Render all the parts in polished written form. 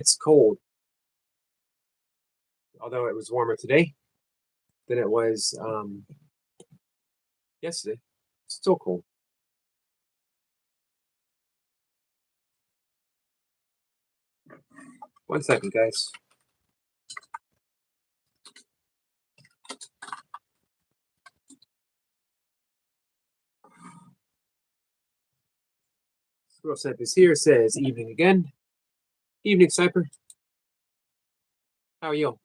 It's cold, although it was warmer today than it was yesterday. It's still cold. One second, guys. Squirrel Sniper's here. Says evening again. Evening, Sniper. How are you?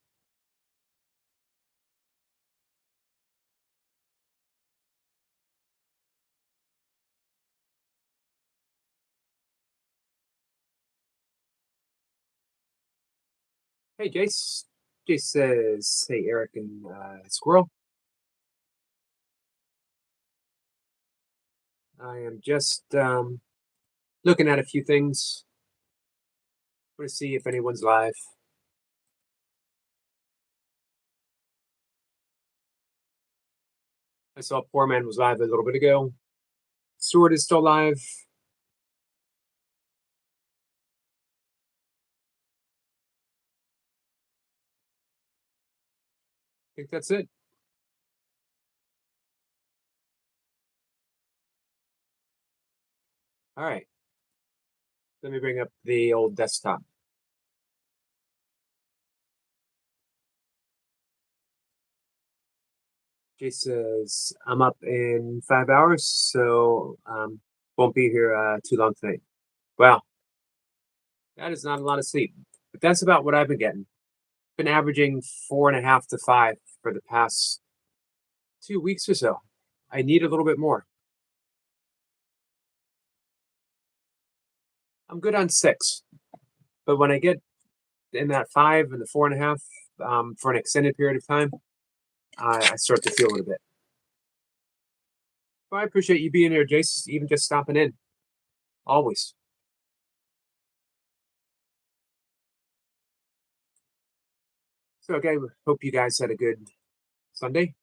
Hey, Jace. Jace says, hey, Eric and Squirrel. I am just looking at a few things. Want to see if anyone's live. I saw Poor Man was live a little bit ago. Stewart is still live. I think that's it. All right. Let me bring up the old desktop. Jay says, I'm up in 5 hours, so won't be here too long tonight. Wow. That is not a lot of sleep, but that's about what I've been getting. Been averaging 4.5 to 5 for the past 2 weeks or so. I need a little bit more. I'm good on 6, but when I get in that 5 and the 4.5 for an extended period of time, I start to feel it a bit. Well, I appreciate you being here, Jace, even just stopping in. Always. So again, hope you guys had a good Sunday.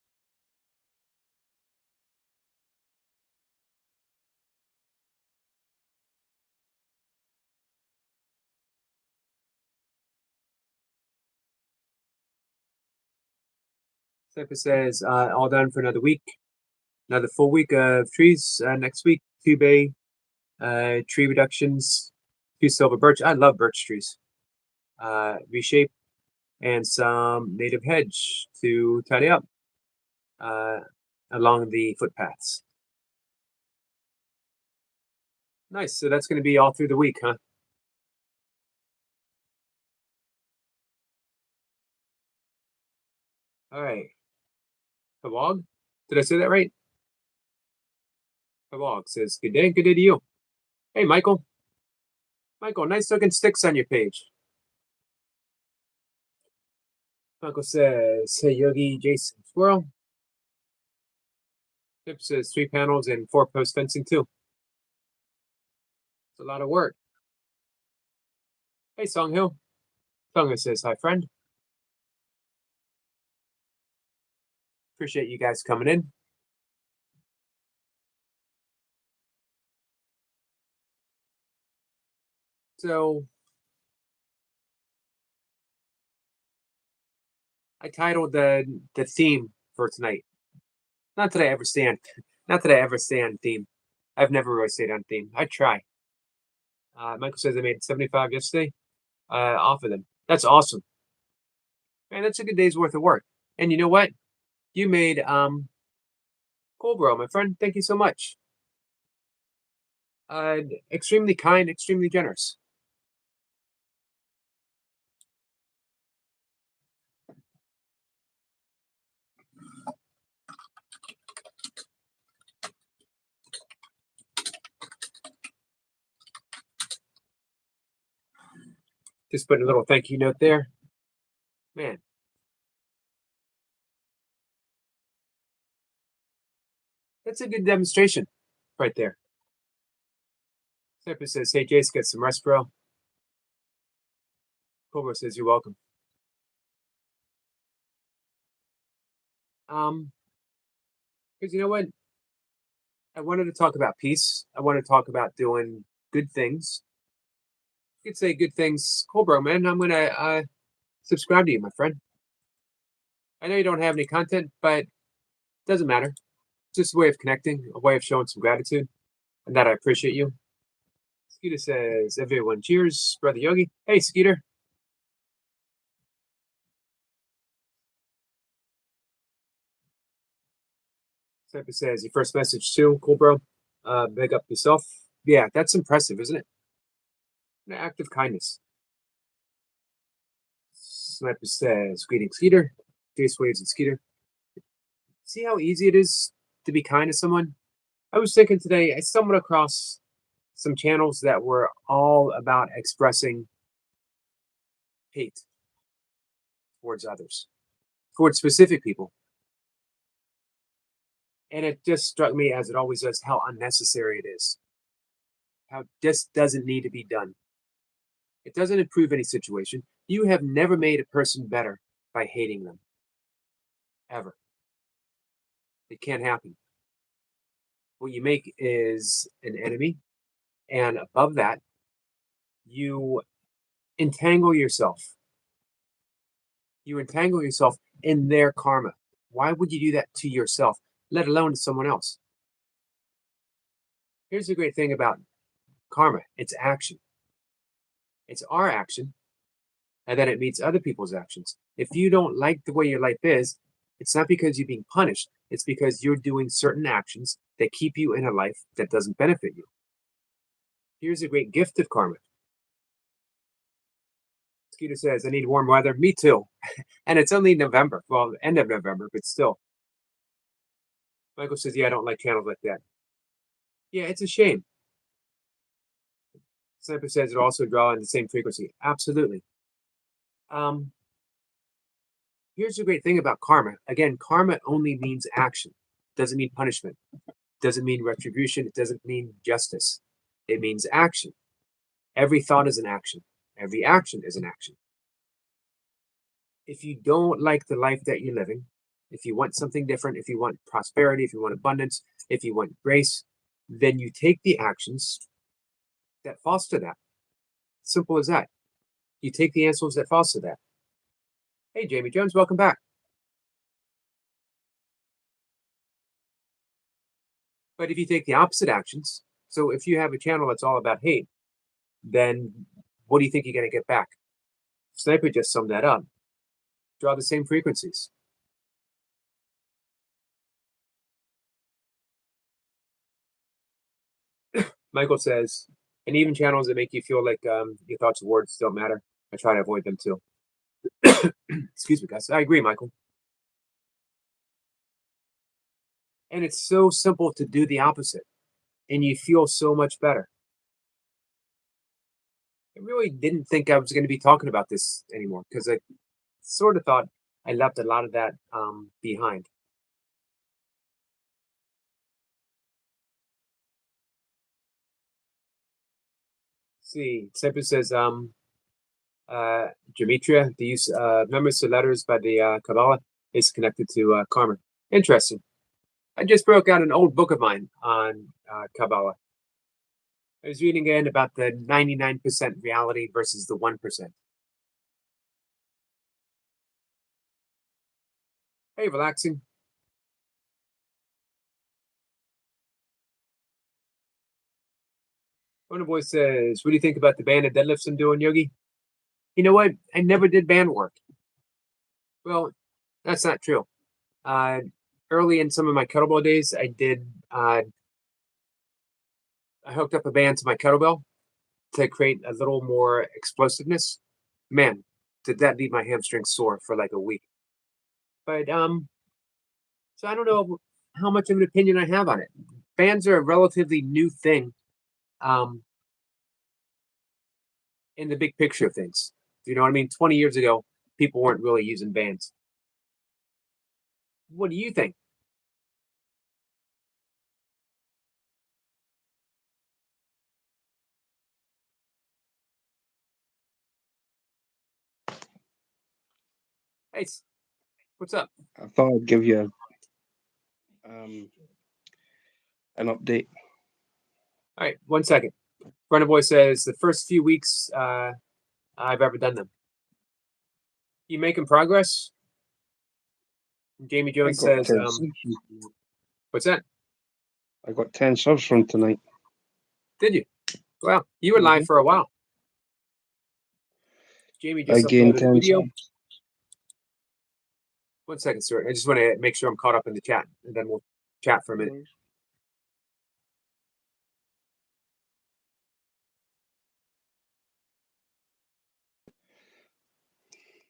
Stephen says, all done for another week. Another full week of trees. Next week, 2 bay tree reductions, 2 silver birch. I love birch trees. Reshape and some native hedge to tidy up along the footpaths. Nice. So that's going to be all through the week, huh? All right. Kawag? Did I say that right? Kawag says, good day. Good day to you. Hey, Michael. Michael, nice looking sticks on your page. Michael says, hey, Yogi, Jason, Squirrel. Tip says 3 panels and 4-post fencing too. It's a lot of work. Hey, Songhill. Songhill says, hi, friend. Appreciate you guys coming in. So I titled the theme for tonight. Not that I ever stay on theme. I've never really stayed on theme. I try. Michael says I made 75 yesterday off of them. That's awesome. Man, that's a good day's worth of work. And you know what? You made Colbro, my friend. Thank you so much. Extremely kind, extremely generous. Just putting a little thank you note there. Man. That's a good demonstration right there. Snipper says, hey, Jace, get some rest, bro. Cobra says, you're welcome. Because you know what? I wanted to talk about peace. I want to talk about doing good things You could say good things. Cool, bro, man. I'm gonna subscribe to you, my friend. I know you don't have any content, but it doesn't matter. It's just a way of connecting, a way of showing some gratitude, and that I appreciate you. Skeeter says, everyone cheers, Brother Yogi. Hey, Skeeter. Sniper says, your first message too. Cool, bro. Big up yourself. Yeah, that's impressive, isn't it? An act of kindness. Sniper says, greetings, Skeeter. Jace waves and Skeeter. See how easy it is to be kind to someone? I was thinking today, I stumbled across some channels that were all about expressing hate towards others, towards specific people. And it just struck me, as it always does, how unnecessary it is. How this doesn't need to be done. It doesn't improve any situation. You have never made a person better by hating them. Ever. It can't happen. What you make is an enemy. And above that, you entangle yourself. You entangle yourself in their karma. Why would you do that to yourself, let alone to someone else? Here's the great thing about karma. It's action. It's our action, and then it meets other people's actions. If you don't like the way your life is, it's not because you're being punished. It's because you're doing certain actions that keep you in a life that doesn't benefit you. Here's a great gift of karma. Skeeter says, I need warm weather. Me too. And it's only November. Well, end of November, but still. Michael says, yeah, I don't like channels like that. Yeah, it's a shame. Sniper says it also draw in the same frequency. Absolutely. Here's the great thing about karma. Again, karma only means action. Doesn't mean punishment. Doesn't mean retribution. It doesn't mean justice. It means action. Every thought is an action. Every action is an action. If you don't like the life that you're living, if you want something different, if you want prosperity, if you want abundance, if you want grace, then you take the actions that foster that. Simple as that. You take the answers that foster that. Hey, Jamie Jones, welcome back. But if you take the opposite actions, so if you have a channel that's all about hate, then what do you think you're going to get back? Sniper just summed that up. Draw the same frequencies. Michael says, and even channels that make you feel like your thoughts and words don't matter, I try to avoid them too. Excuse me, guys. I agree, Michael. And it's so simple to do the opposite, and you feel so much better. I really didn't think I was going to be talking about this anymore because I sort of thought I left a lot of that behind. See, Sniper says, Gematria, the use numbers to letters by the Kabbalah is connected to karma. Interesting. I just broke out an old book of mine on Kabbalah. I was reading again about the 99% reality versus the 1%. Hey, relaxing. Wonder Boy says, what do you think about the band of deadlifts I'm doing, Yogi? You know what? I never did band work. Well, that's not true. Early in some of my kettlebell days, I did. I hooked up a band to my kettlebell to create a little more explosiveness. Man, did that leave my hamstrings sore for like a week. But so I don't know how much of an opinion I have on it. Bands are a relatively new thing, um, in the big picture of things. You know what I mean? 20 years ago, people weren't really using bands. What do you think? Hey, what's up? I thought I'd give you an update. All right, 1 second. Runner Boy says the first few weeks I've ever done them. You making progress? Jamie Jones says, what's that? I got 10 subs from tonight. Did you? Well, you were live for a while. Jamie just uploaded a video. Subs. 1 second, sir. I just want to make sure I'm caught up in the chat, and then we'll chat for a minute.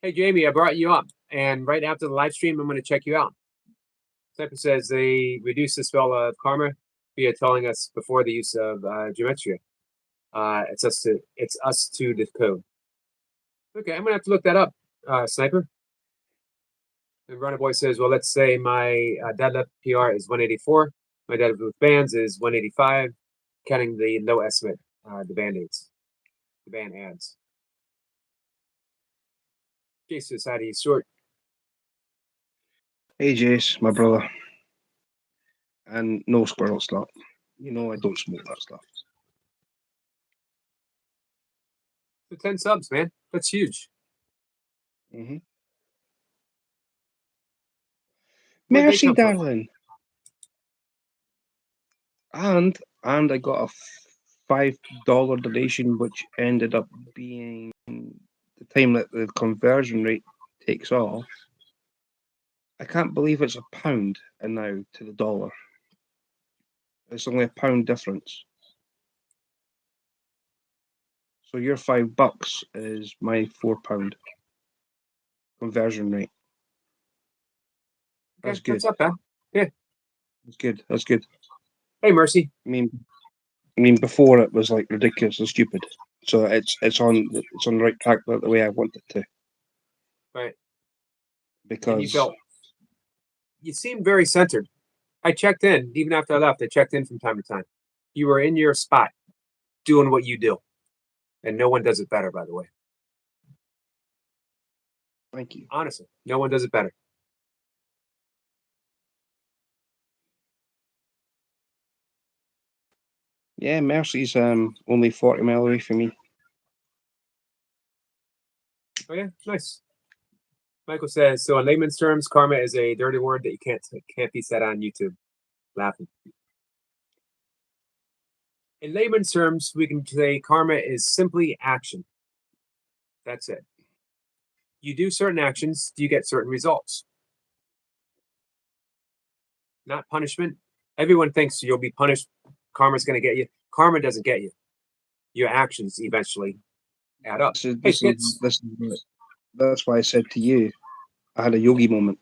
Hey, Jamie, I brought you up, and right after the live stream, I'm going to check you out. Sniper says they reduce the spell of karma via telling us before the use of geometria. It's us to decode. Okay, I'm gonna have to look that up, Sniper. And Runner Boy says, well, let's say my deadlift PR is 184. My deadlift with bands is 185, counting the no estimate, the band-aids, the band ads. Jace Society short. Hey, Jace, my brother. And no squirrel stuff. You know I don't smoke that stuff. So 10 subs, man. That's huge. Mm-hmm. Where'd they Mercy, come from? darling. And I got a $5 donation, which ended up being the time that the conversion rate takes off. I can't believe it's £1 and now to the dollar. It's only £1 difference. So your $5 is my £4 conversion rate. That's Okay, good. what's up, man? Yeah. That's good. That's good. Hey, Mercy. I mean, before it was like ridiculous and stupid. So it's on the right track the way I want it to. Right. Because And you seem very centered. I checked in, even after I left, I checked in from time to time. You were in your spot, doing what you do. And no one does it better, by the way. Thank you. Honestly, no one does it better. Yeah, Mercy's only 40 miles away from me. Oh yeah, nice. Michael says, so in layman's terms, karma is a dirty word that you can't be said on YouTube. Laughing. In layman's terms, we can say karma is simply action. That's it. You do certain actions, you get certain results. Not punishment. Everyone thinks you'll be punished. Karma's going to get you. Karma doesn't get you. Your actions eventually add up. That's why I said to you, I had a yogi moment.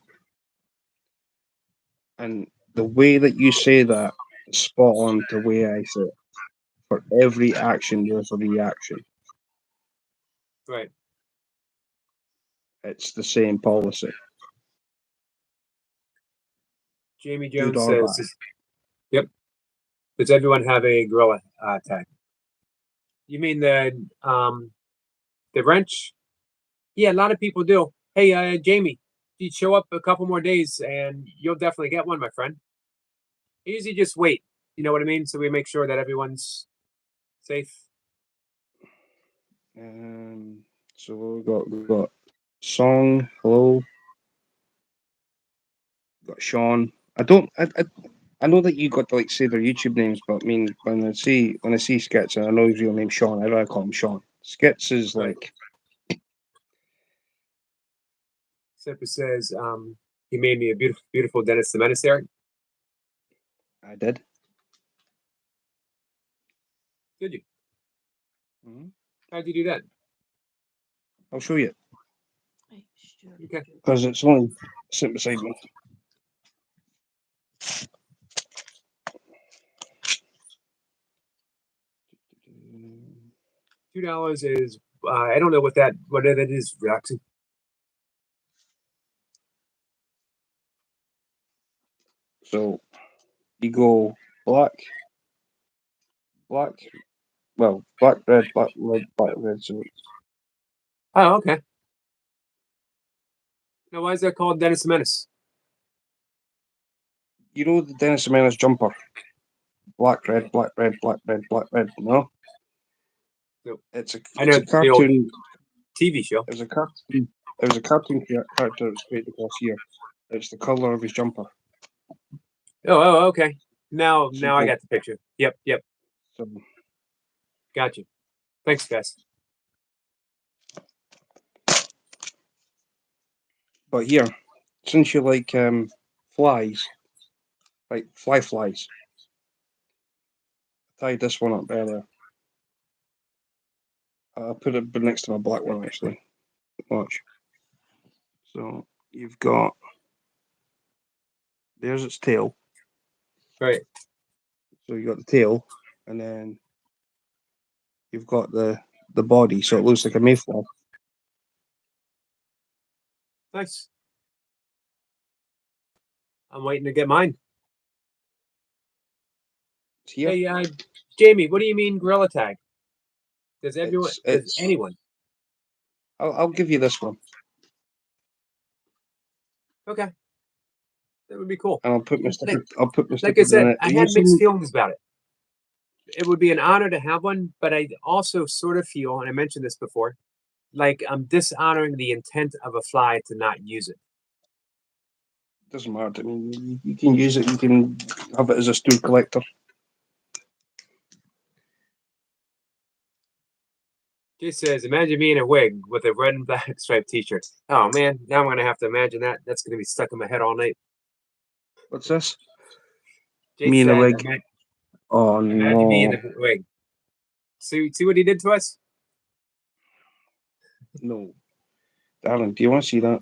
And the way that you say that is spot on to the way I say it. For every action, there's a reaction. Right. It's the same policy. Jamie Jones says, yep. Does everyone have a gorilla tag? You mean the wrench? Yeah, a lot of people do. Hey, Jamie, you show up a couple more days and you'll definitely get one, my friend. I usually just wait. You know what I mean? So we make sure that everyone's safe. So we got Song, hello. Got Sean. I know that you got to like say their YouTube names, but I mean when I see Skits, and I know his real name's Sean, I rather call him Sean. Skits is right. like. Sipper says, he made me a beautiful Dennis the Menace there. I did. Did you? Mm-hmm. How'd you do that? I'll show you. Okay. Because it's only sitting beside me. $2 is I don't know what it is, Roxy. So you go black, red, black, red. So Oh, okay. Now, why is that called Dennis the Menace? you know the Dennis the Menace jumper. Black, red, no? It's a I know it's a the old cartoon. TV show. It was a cartoon. It was a cartoon character that was created across here. It's the color of his jumper. Oh, okay. Now I Simple. got the picture. Yep. So Gotcha. Thanks, guys. but here, since you like flies, like flies, I tied this one up earlier. I'll put it next to my black one actually. Watch. So you've got there's its tail. Right. So you got the tail, and then you've got the body, so it looks like a mayflower. Nice. I'm waiting to get mine. It's here. Hey, Jamie, what do you mean gorilla tag? Does everyone? Does anyone? I'll give you this one, Okay, that would be cool. and I'll put my sticker. I'll put my Like I stickers in said, it. I had mixed feelings about it. It would be an honor to have one, but I also sort of feel, and I mentioned this before, like I'm dishonoring the intent of a fly to not use it. Doesn't matter. I mean, you can use it. You can have it as a stool collector. Jay says, imagine me in a wig with a red and black striped t-shirt. Oh man, now I'm gonna have to imagine that. That's gonna be stuck in my head all night. What's this? Jay Me in a said, wig. Oh imagine me in no, a wig. See what he did to us? no, darling. Do you want to see that?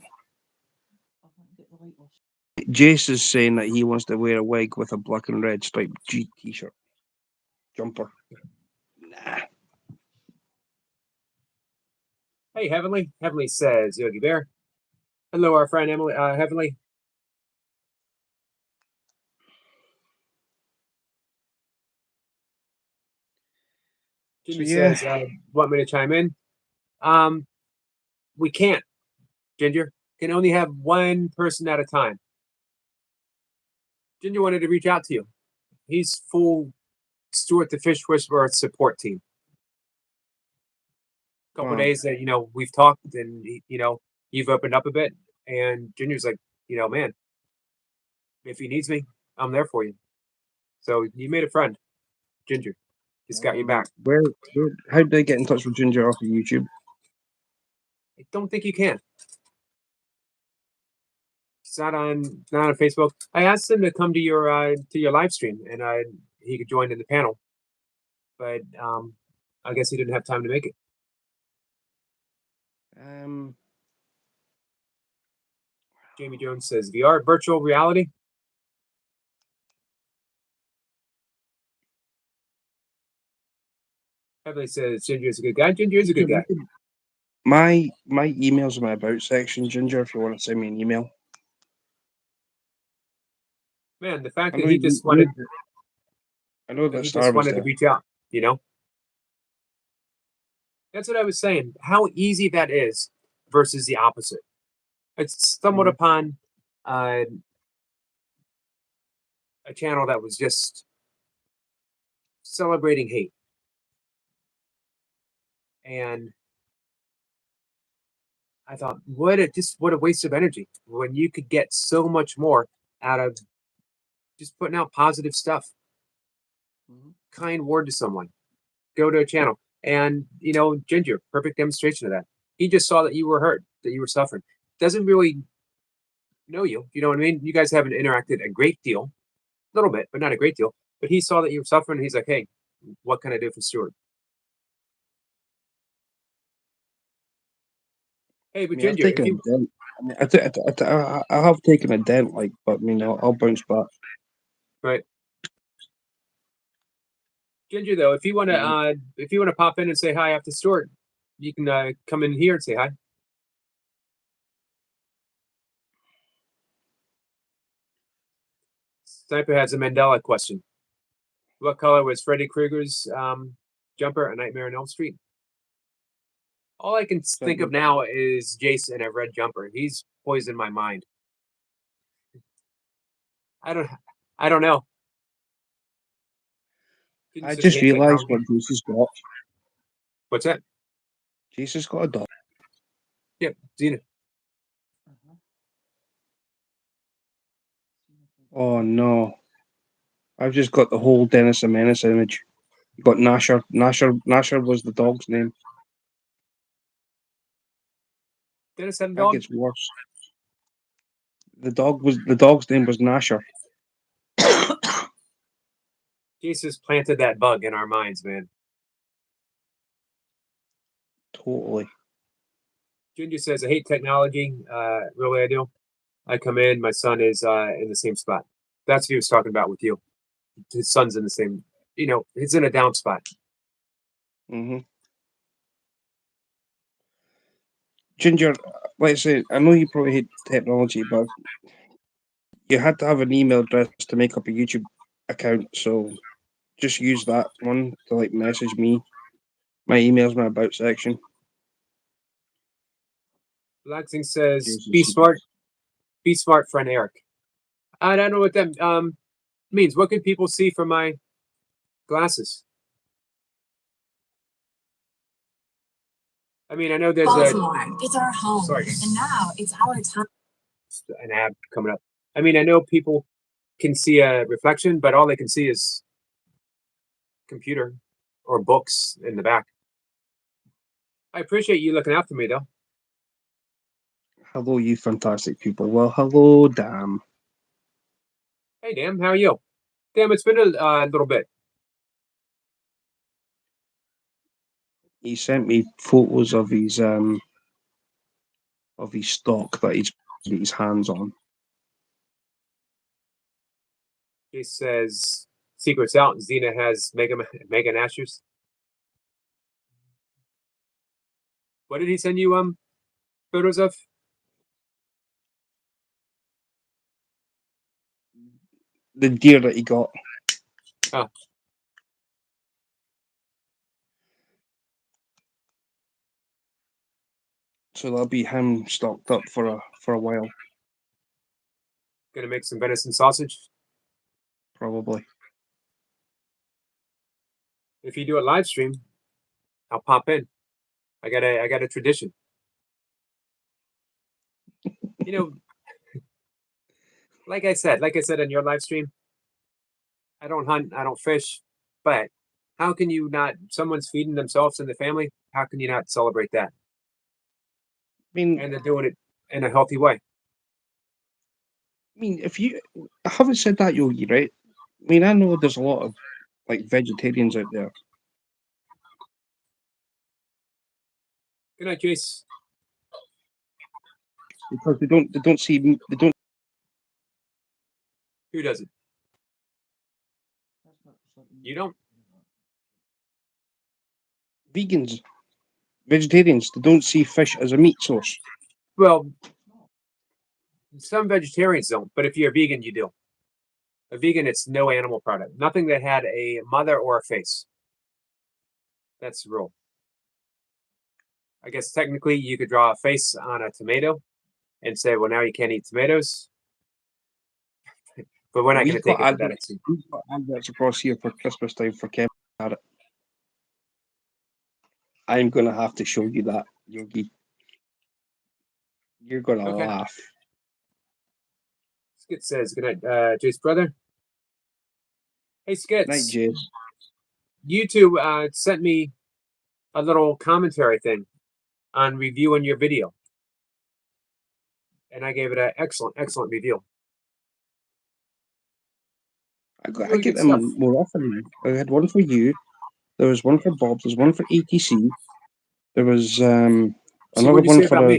Jace is saying that he wants to wear a wig with a black and red striped t-shirt jumper. Nah. Hey, Heavenly. Heavenly says, Yogi Bear. Hello, our friend Emily. Heavenly. Jimmy says, want me to chime in? We can't, Ginger. Can only have one person at a time. Ginger wanted to reach out to you. He's full Stuart the Fish Whisperer support team. A couple days that we've talked, and you've opened up a bit, and Ginger's like, man, if he needs me, I'm there for you. So you made a friend, Ginger. He's got your back. How did I get in touch with Ginger off of YouTube? I don't think you can. It's not on Facebook. I asked him to come to your live stream, and he could join in the panel, but I guess he didn't have time to make it. Jamie Jones says VR virtual reality. Heavenly says Ginger is a good guy. Ginger is a good guy. My email's in my about section, Ginger. If you want to send me an email. Man, the fact that he just wanted to reach out, That's what I was saying. How easy that is versus the opposite. It's stumbled upon a channel that was just celebrating hate. And I thought, what a waste of energy when you could get so much more out of just putting out positive stuff. Kind word to someone. Go to a channel. And, Ginger, perfect demonstration of that. He just saw that you were hurt, that you were suffering. Doesn't really know you. You know what I mean? You guys haven't interacted a great deal. A little bit, but not a great deal. But he saw that you were suffering, and he's like, hey, what can I do for Stuart? Hey, but Ginger, I've taken a dent. I have taken a dent, but I'll bounce back. Right. Ginger, though, if you want to pop in and say hi after Stuart, you can come in here and say hi. Sniper has a Mandela question. What color was Freddy Krueger's jumper at Nightmare on Elm Street? All I can think of now is Jason in a red jumper. He's poisoned my mind. I don't know. I just realized what Bruce's got. What's that? Jesus got a dog. Yep, Xena. Oh no. I've just got the whole Dennis the Menace image. You got Nasher. Nasher was the dog's name. Dennis had a That dog? gets worse. The dog's name was Nasher. Jesus planted that bug in our minds, man. Totally. Ginger says, I hate technology. Really, I do. I come in, my son is in the same spot. That's what he was talking about with you. His son's in the same, he's in a down spot. Mm-hmm. Ginger, like I say, I know you probably hate technology, but you had to have an email address to make up a YouTube account, so just use that one to like message me. My email's my about section. Relaxing says, Jesus. be smart, friend Eric. I don't know what that means. What can people see from my glasses? I mean, I know there's Baltimore, it's our home, sorry, and now it's our time. an ad coming up. I mean, I know people can see a reflection, but all they can see is computer or books in the back. I appreciate you looking out for me, though. Hello, you fantastic people. Well, hello, damn. Hey, Dan, how are you? Damn, it's been a little bit. He sent me photos of his stock that he's got his hands on. He says, secret's out. Xena has Megan Ashers. What did he send you photos of? The deer that he got. Oh. So that'll be him stocked up for a while. Gonna make some venison sausage? Probably. If you do a live stream, I'll pop in. I got a tradition. Like I said on your live stream, I don't hunt, I don't fish, but how can you not? Someone's feeding themselves and the family. How can you not celebrate that? I mean, And they're doing it in a healthy way. I haven't said that, Yogi, right? I mean, I know there's a lot of like vegetarians out there. Good night, Jace. Because they don't see. Who doesn't? You don't? Vegans, vegetarians, they don't see fish as a meat source. Well, some vegetarians don't, but if you're a vegan, you do. A vegan, it's no animal product. Nothing that had a mother or a face. That's the rule. I guess technically you could draw a face on a tomato and say, well, now you can't eat tomatoes. But we're not going to take it to that extreme. We've got adverts across here for Christmas time for Kevin Carrot. I'm going to have to show you that, Yogi. You're going to laugh. Skit says, good night, Jace brother. Hey, Skits. Night, Jace. You two sent me a little commentary thing on reviewing your video. And I gave it an excellent review. I get them more often. I had one for you. There was one for Bob. There's one for ATC. There was another one for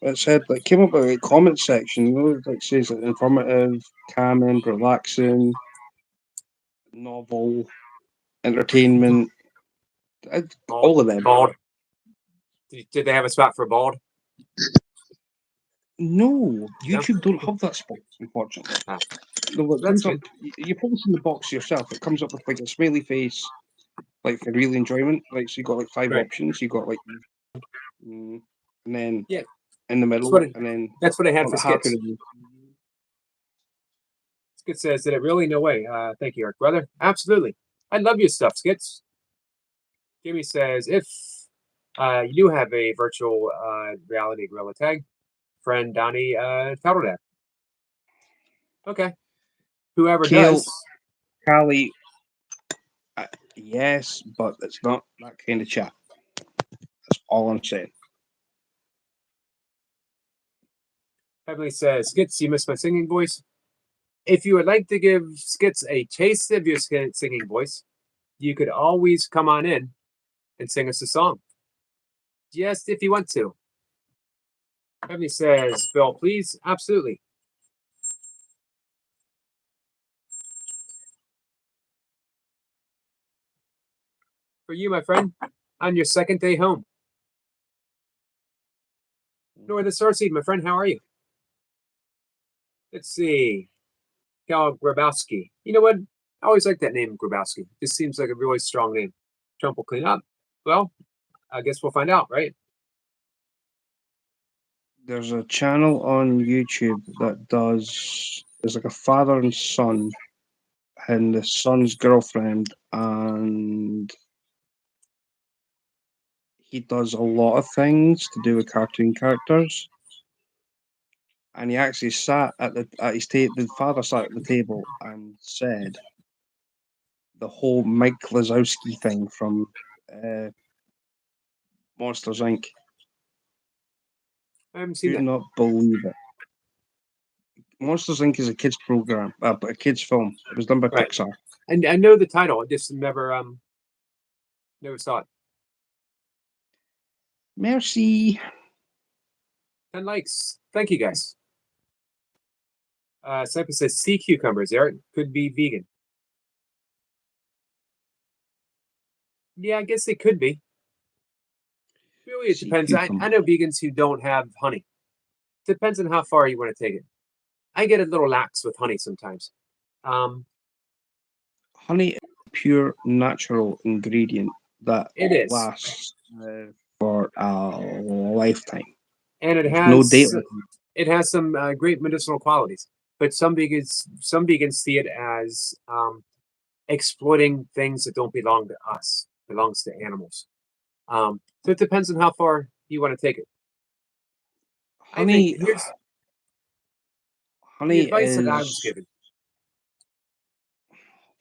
it said like came up with a comment section. Like says like, informative, calming, relaxing, novel, entertainment. All of them. Bald. Did they have a spot for bald? No, YouTube don't have that spot, unfortunately. No, it comes up, you've probably seen the box yourself. It comes up with like a smiley face, like for real enjoyment. Like so, you got like 5 options. You got like, and then in the middle, and then that's what I had for Skits. Skits says, "Did it really? No way. Thank you, Eric, brother. Absolutely. I love your stuff, Skits. Jimmy says, if you do have a virtual reality gorilla tag, friend Donnie Tuttle that. Okay. Whoever Kale, does. Callie, yes, but it's not that kind of chat. That's all I'm saying. Heavenly says, Skits, you missed my singing voice. If you would like to give Skits a taste of your singing voice, you could always come on in and sing us a song. Just if you want to. Heavenly says, Bill, please. Absolutely. For you, my friend, on your second day home. Northern Starseed, my friend, how are you? Let's see. Cal Grabowski. You know what? I always like that name, Grabowski. This seems like a really strong name. Trump will clean up. Well, I guess we'll find out, right? There's a channel on YouTube that there's like a father and son, and the son's girlfriend, and he does a lot of things to do with cartoon characters. And he actually sat at his table. The father sat at the table and said the whole Mike Lazowski thing from Monsters Inc. I haven't seen Do that. not believe it. Monsters Inc. is a kids program, a kids film. It was done by Right. Pixar. And I know the title. I just never saw it. Merci. 10 likes. Thank you, guys. Cypher says sea cucumbers, Eric. Could be vegan. Yeah, I guess they could be. Really, it Sea depends. I cucumber. know vegans who don't have honey. Depends on how far you want to take it. I get a little lax with honey sometimes. Honey is a pure natural ingredient that It is. lasts for a lifetime. And it There's has no date. some great medicinal qualities. But some vegans see it as exploiting things that don't belong to us, belongs to animals. So it depends on how far you want to take it. I think here's the Honey advice that I was is given.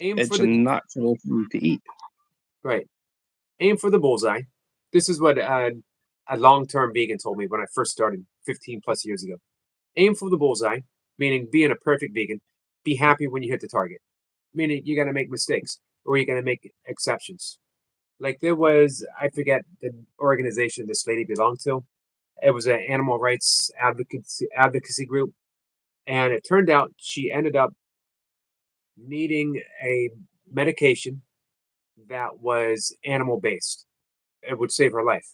Aim it's for a the natural food to eat. right. Aim for the bullseye. This is what a long-term vegan told me when I first started 15 plus years ago. Aim for the bullseye, meaning being a perfect vegan. Be happy when you hit the target, meaning you're going to make mistakes or you're going to make exceptions. Like there was, I forget the organization this lady belonged to. It was an animal rights advocacy group, and it turned out she ended up needing a medication that was animal based. It would save her life.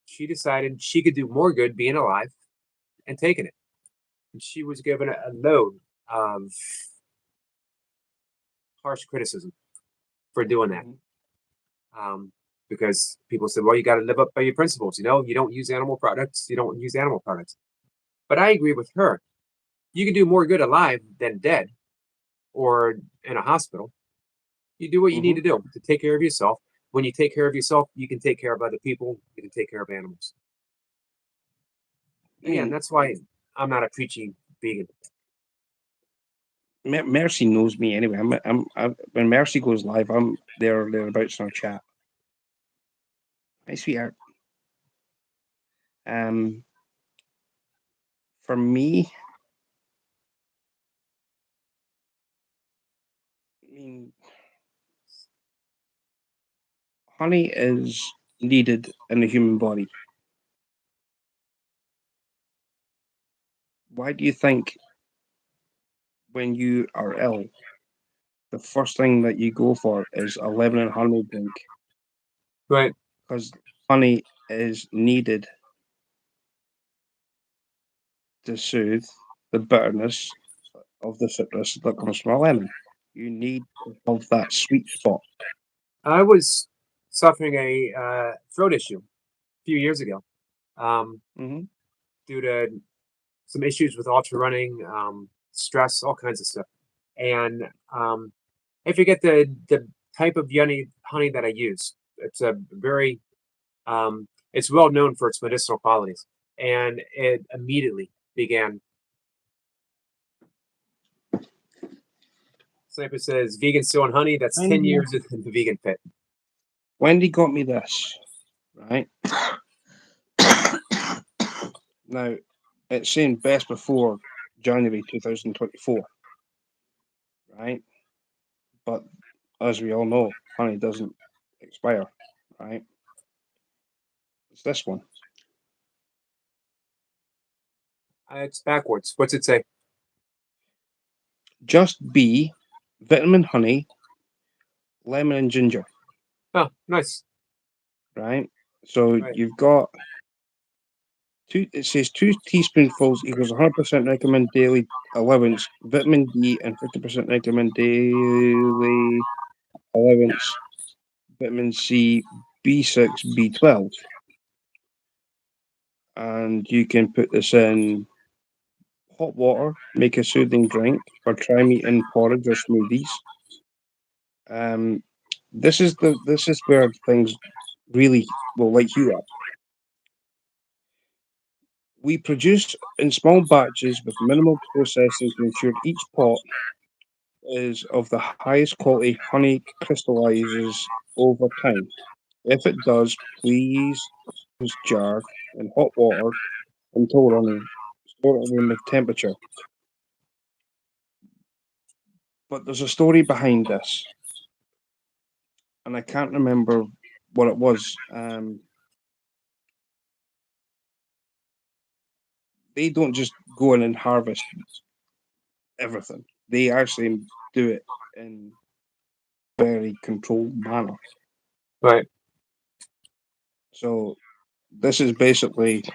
She decided she could do more good being alive and taking it. And she was given a load of harsh criticism for doing that. Because people said, well, you got to live up by your principles. You know, you don't use animal products. You don't use animal products. But I agree with her. You can do more good alive than dead or in a hospital. You do what you need to do to take care of yourself. When you take care of yourself, you can take care of other people. You can take care of animals. Again, that's why I'm not a preachy vegan. Mercy knows me anyway. When Mercy goes live, I'm there or thereabouts in our chat. Hi, sweetheart. For me, I mean, honey is needed in the human body. Why do you think when you are ill, the first thing that you go for is a lemon and honey drink? Right. Because honey is needed to soothe the bitterness of the citrus that comes from a lemon. You need to have that sweet spot. I was suffering a throat issue a few years ago due to some issues with ultra running, stress, all kinds of stuff. And I forget the type of honey that I use, it's a very it's well known for its medicinal qualities, and it immediately began. Sniper says vegan still on honey. That's 10 years in the vegan pit. Wendy got me this, right? Now, it's saying best before January 2024, right? But as we all know, honey doesn't expire, right? It's this one. It's backwards. What's it say? Just B, vitamin honey, lemon and ginger, Oh, nice. right? So Right. you've got two. It says 2 teaspoonfuls equals 100% recommend daily allowance vitamin D and 50% recommend daily allowance vitamin C, B6, B12, and you can put this in hot water, make a soothing drink, or try me in porridge or smoothies. This is where things really will light you up. We produce in small batches with minimal processing to ensure each pot is of the highest quality honey crystallizes over time. If it does, please use jar in hot water until running. Store at room temperature. But there's a story behind this, and I can't remember what it was. They don't just go in and harvest everything. They actually do it in a very controlled manner. Right. So this is basically,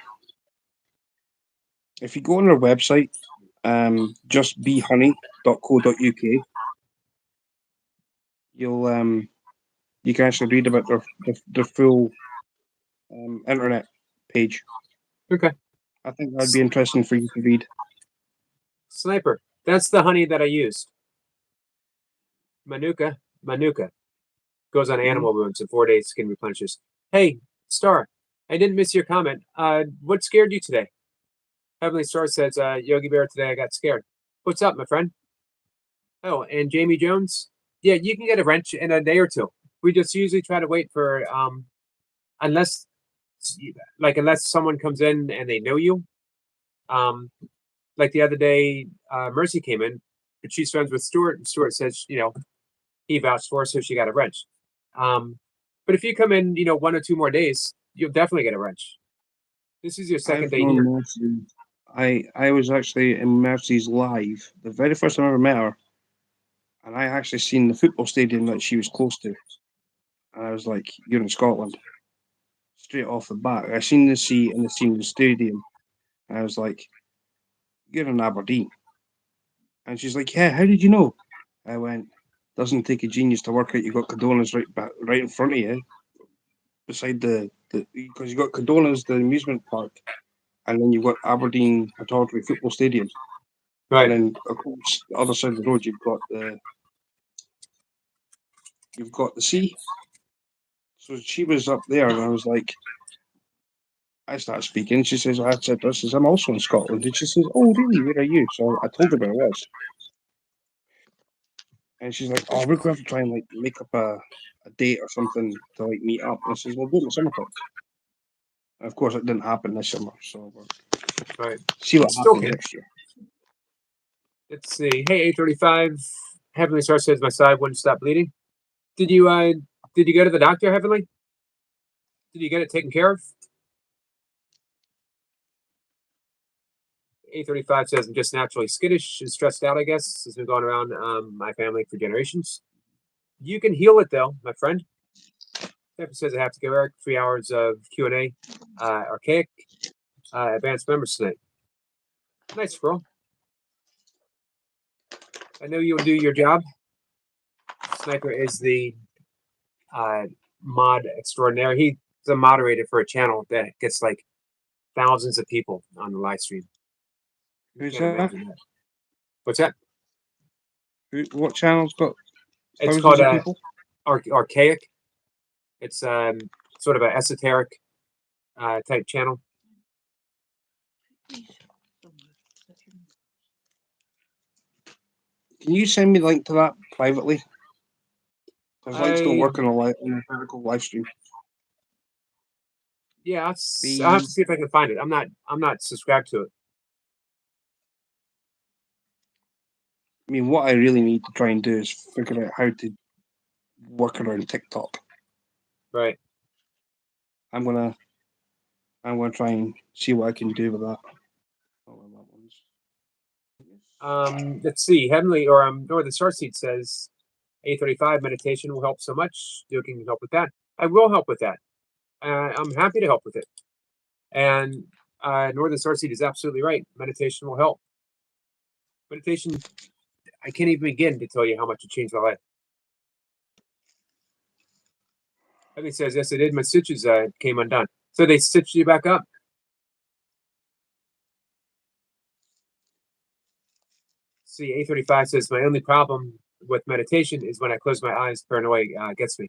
if you go on their website, justbehoney.co.uk, you'll you can actually read about their full internet page. Okay. I think that'd be interesting for you to read. Sniper. That's the honey that I used. Manuka. Goes on animal wounds in 4 days. Skin replenishes. Hey, Star. I didn't miss your comment. What scared you today? Heavenly Star says, Yogi Bear, today I got scared. What's up, my friend? Oh, and Jamie Jones? Yeah, you can get a wrench in a day or two. We just usually try to wait for unless someone comes in and they know you. Like the other day, Mercy came in, but she's friends with Stuart, and Stuart says, he vouched for her, so she got a wrench. But if you come in, 1 or 2 more days, you'll definitely get a wrench. This is your second day here. Mercy. I was actually in Mercy's live the very first time I ever met her, and I actually seen the football stadium that she was close to, and I was like, "You're in Scotland." Straight off the bat, I seen the sea and I seen the stadium, and I was like, "You're in Aberdeen," and she's like, "Yeah, how did you know?" I went, "Doesn't take a genius to work out you got Condolences right in front of you, beside the because you got Condolences, the amusement park, and then you've got Aberdeen Artillery Football Stadium, Right. and then across the other side of the road you've got the sea." So she was up there, and I was like, I started speaking. She says, "I said this is I'm also in Scotland," and she says, "Oh, really? Where are you?" So I told her where I was, and she's like, "Oh, we're going to try and like make up a date or something to like meet up." And I says, "Well, do it in the summertime." And of course, it didn't happen this summer, so we'll Right. see what Still happens can. next year. Let's see. Hey, 835. Heavenly Star says my side wouldn't stop bleeding. Did you go to the doctor, Heavenly? Did you get it taken care of? 835 says I'm just naturally skittish and stressed out, I guess. It's been going around my family for generations. You can heal it though, my friend. Pepper says I have to give Eric 3 hours of Q&A. Archaic. Advanced members tonight. Nice, bro. I know you'll do your job. Sniper is the mod extraordinaire. He's a moderator for a channel that gets like thousands of people on the live stream. Who's Can't that? imagine that. What's that? What channel's got It's thousands called of people? Archaic. It's sort of an esoteric type channel. Can you send me the link to that privately? Because links don't I work on a vertical live stream. yeah, I'll have to see if I can find it. I'm not subscribed to it. I mean, what I really need to try and do is figure out how to work around TikTok. Right. I'm gonna try and see what I can do with that. Oh, well, that one's- Let's see. Heavenly or Northern Starseed says 835 meditation will help so much. You can help with that. I will help with that. I'm happy to help with it. And Northern Starseed is absolutely right. Meditation will help. Meditation, I can't even begin to tell you how much it changed my life. Heavenly says, yes, it did. My stitches came undone. So they stitched you back up. See, 835 says, my only problem with meditation is when I close my eyes, paranoia gets me.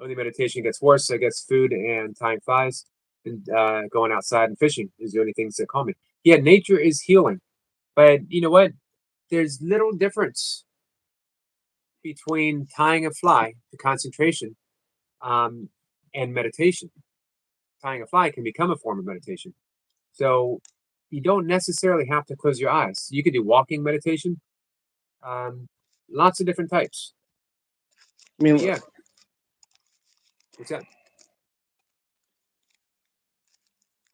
Only meditation gets worse. I guess food and time flies. And going outside and fishing is the only things that calm me. Yeah, nature is healing. But you know what? There's little difference between tying a fly to concentration and meditation. Tying a fly can become a form of meditation. So you don't necessarily have to close your eyes. You could do walking meditation, lots of different types. I mean, Yeah. What's that?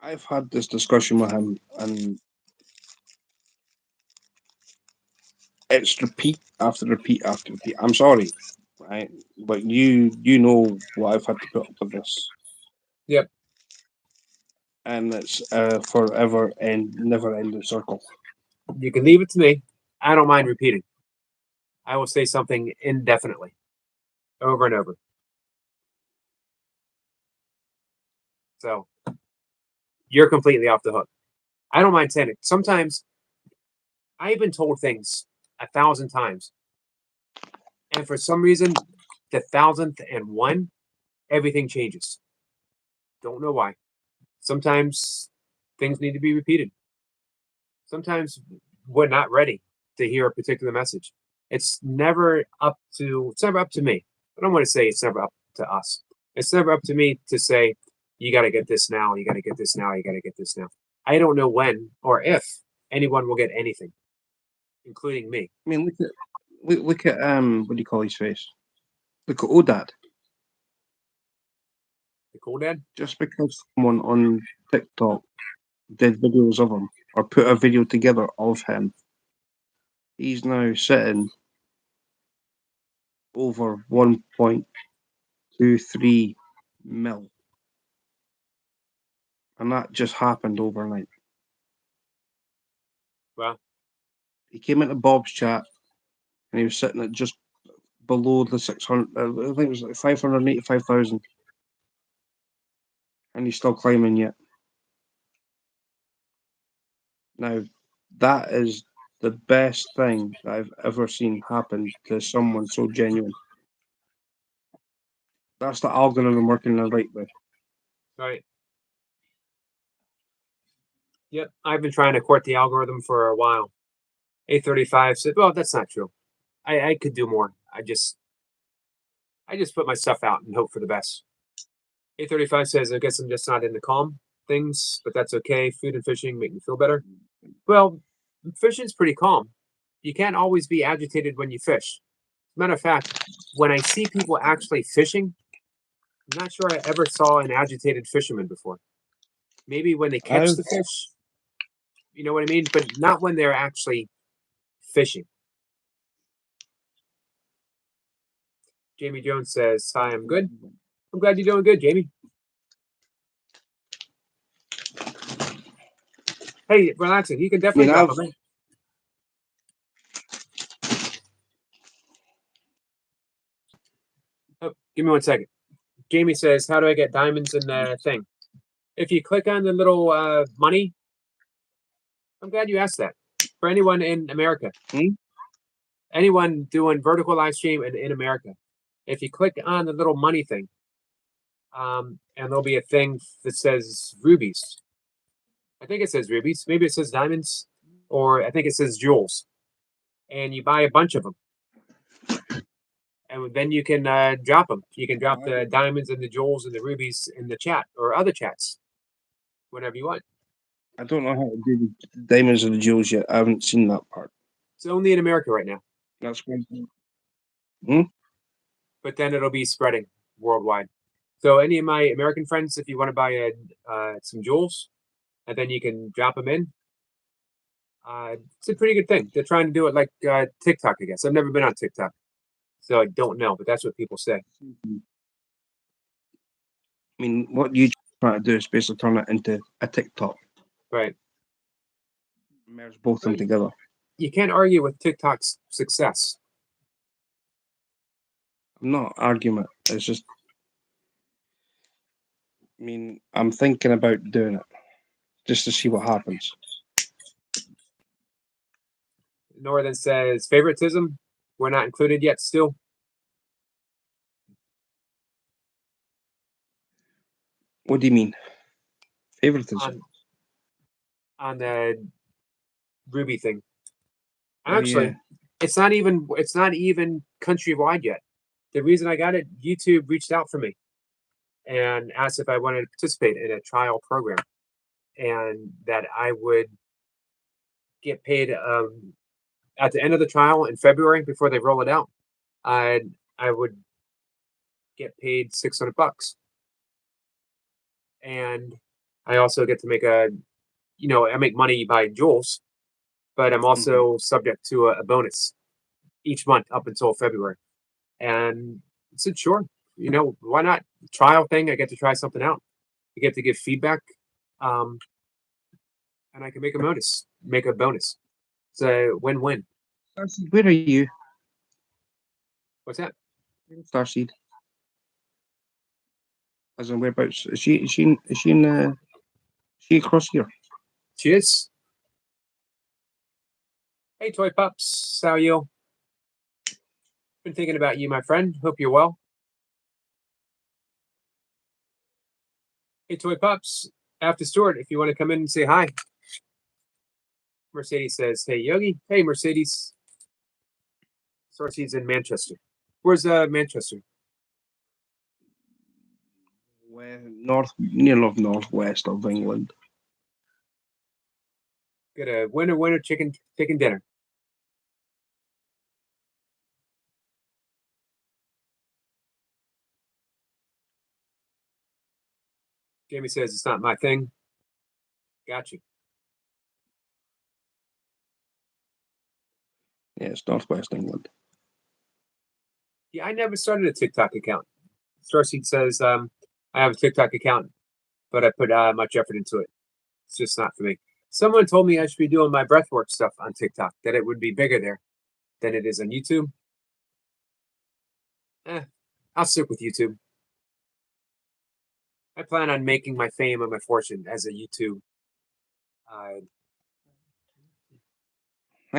I've had this discussion with him, and it's repeat after repeat after repeat. I'm sorry, right? But you know what I've had to put up with this. Yep. And it's forever and never ending circle. You can leave it to me. I don't mind repeating. I will say something indefinitely, over and over. So you're completely off the hook. I don't mind saying it. Sometimes I've been told things 1,000 times. And for some reason, the 1,001, everything changes. Don't know why. Sometimes things need to be repeated. Sometimes we're not ready to hear a particular message. It's never up to me. I don't want to say it's never up to us. It's never up to me to say, you got to get this now, you got to get this now, you got to get this now. I don't know when or if anyone will get anything, including me. I mean, look at what do you call his face? Look at Odad. The cool dad? Just because someone on TikTok did videos of him or put a video together of him, he's now sitting over 1.23 mil. And that just happened overnight. Well, He came into Bob's chat and he was sitting at just below the 600, I think it was like 585,000. And he's still climbing yet. Now, that is the best thing that I've ever seen happen to someone so genuine. That's the algorithm working the right way. right. Yep, I've been trying to court the algorithm for a while. 835 said, well, that's not true. I could do more. I just put my stuff out and hope for the best. 835 says, I guess I'm just not into calm things, but that's okay. Food and fishing make me feel better. Well, fishing's pretty calm. You can't always be agitated when you fish. Matter of fact, when I see people actually fishing, I'm not sure I ever saw an agitated fisherman before. Maybe when they catch the fish, you know what I mean? But not when they're actually fishing. Jamie Jones says, hi, I'm good. I'm glad you're doing good, Jamie. Hey, relaxing. You can definitely drop them in. Oh, give me 1 second. Jamie says, how do I get diamonds in the thing? If you click on the little money, I'm glad you asked that. For anyone in America, anyone doing vertical live stream in America, If you click on the little money thing, and there'll be a thing that says rubies. I think it says rubies. Maybe it says diamonds, or I think it says jewels. And you buy a bunch of them, and then you can drop them. You can drop the diamonds and the jewels and the rubies in the chat or other chats, whenever you want. I don't know how to do the diamonds and the jewels yet. I haven't seen that part. It's only in America right now, That's one thing. but then it'll be spreading worldwide. So any of my American friends, if you want to buy some jewels, and then you can drop them in. It's a pretty good thing. They're trying to do it like TikTok, I guess. I've never been on TikTok, so I don't know, but that's what people say. I mean, what you trying to do is basically turn it into a TikTok. Right. Merge both of them together. You can't argue with TikTok's success. I'm not arguing it. It's just, I mean, I'm thinking about doing it just to see what happens. Northern says favoritism. We're not included yet still. What do you mean? Favoritism? On the Ruby thing. Oh, Actually, yeah. it's not even countrywide yet. The reason I got it, YouTube reached out for me and asked if I wanted to participate in a trial program, and that I would get paid at the end of the trial in February before they roll it out. I would get paid $600, and I also get to make I make money by jewels, but I'm also subject to a bonus each month up until February. And I said, sure, why not? Trial thing. I get to try something out. I get to give feedback, and I can make a bonus. It's a win-win. Starseed, where are you? What's that? Starseed. As in whereabouts? Is she across here? She is. Hey, Toy Pups. How are you? Been thinking about you, my friend. Hope you're well. Hey, Toy Pups. After Stuart, if you want to come in and say hi. Mercedes says, hey, Yogi. Hey, Mercedes. Starseed's in Manchester. Where's Manchester? Northwest of England. Got a winner chicken dinner. Jamie says it's not my thing. Got you. Yeah, it's Northwest England. Yeah, I never started a TikTok account. Starseed says I have a TikTok account, but I put much effort into it. It's just not for me. Someone told me I should be doing my breathwork stuff on TikTok, that it would be bigger there than it is on YouTube. I'll stick with YouTube. I plan on making my fame and my fortune as a YouTube. Hi,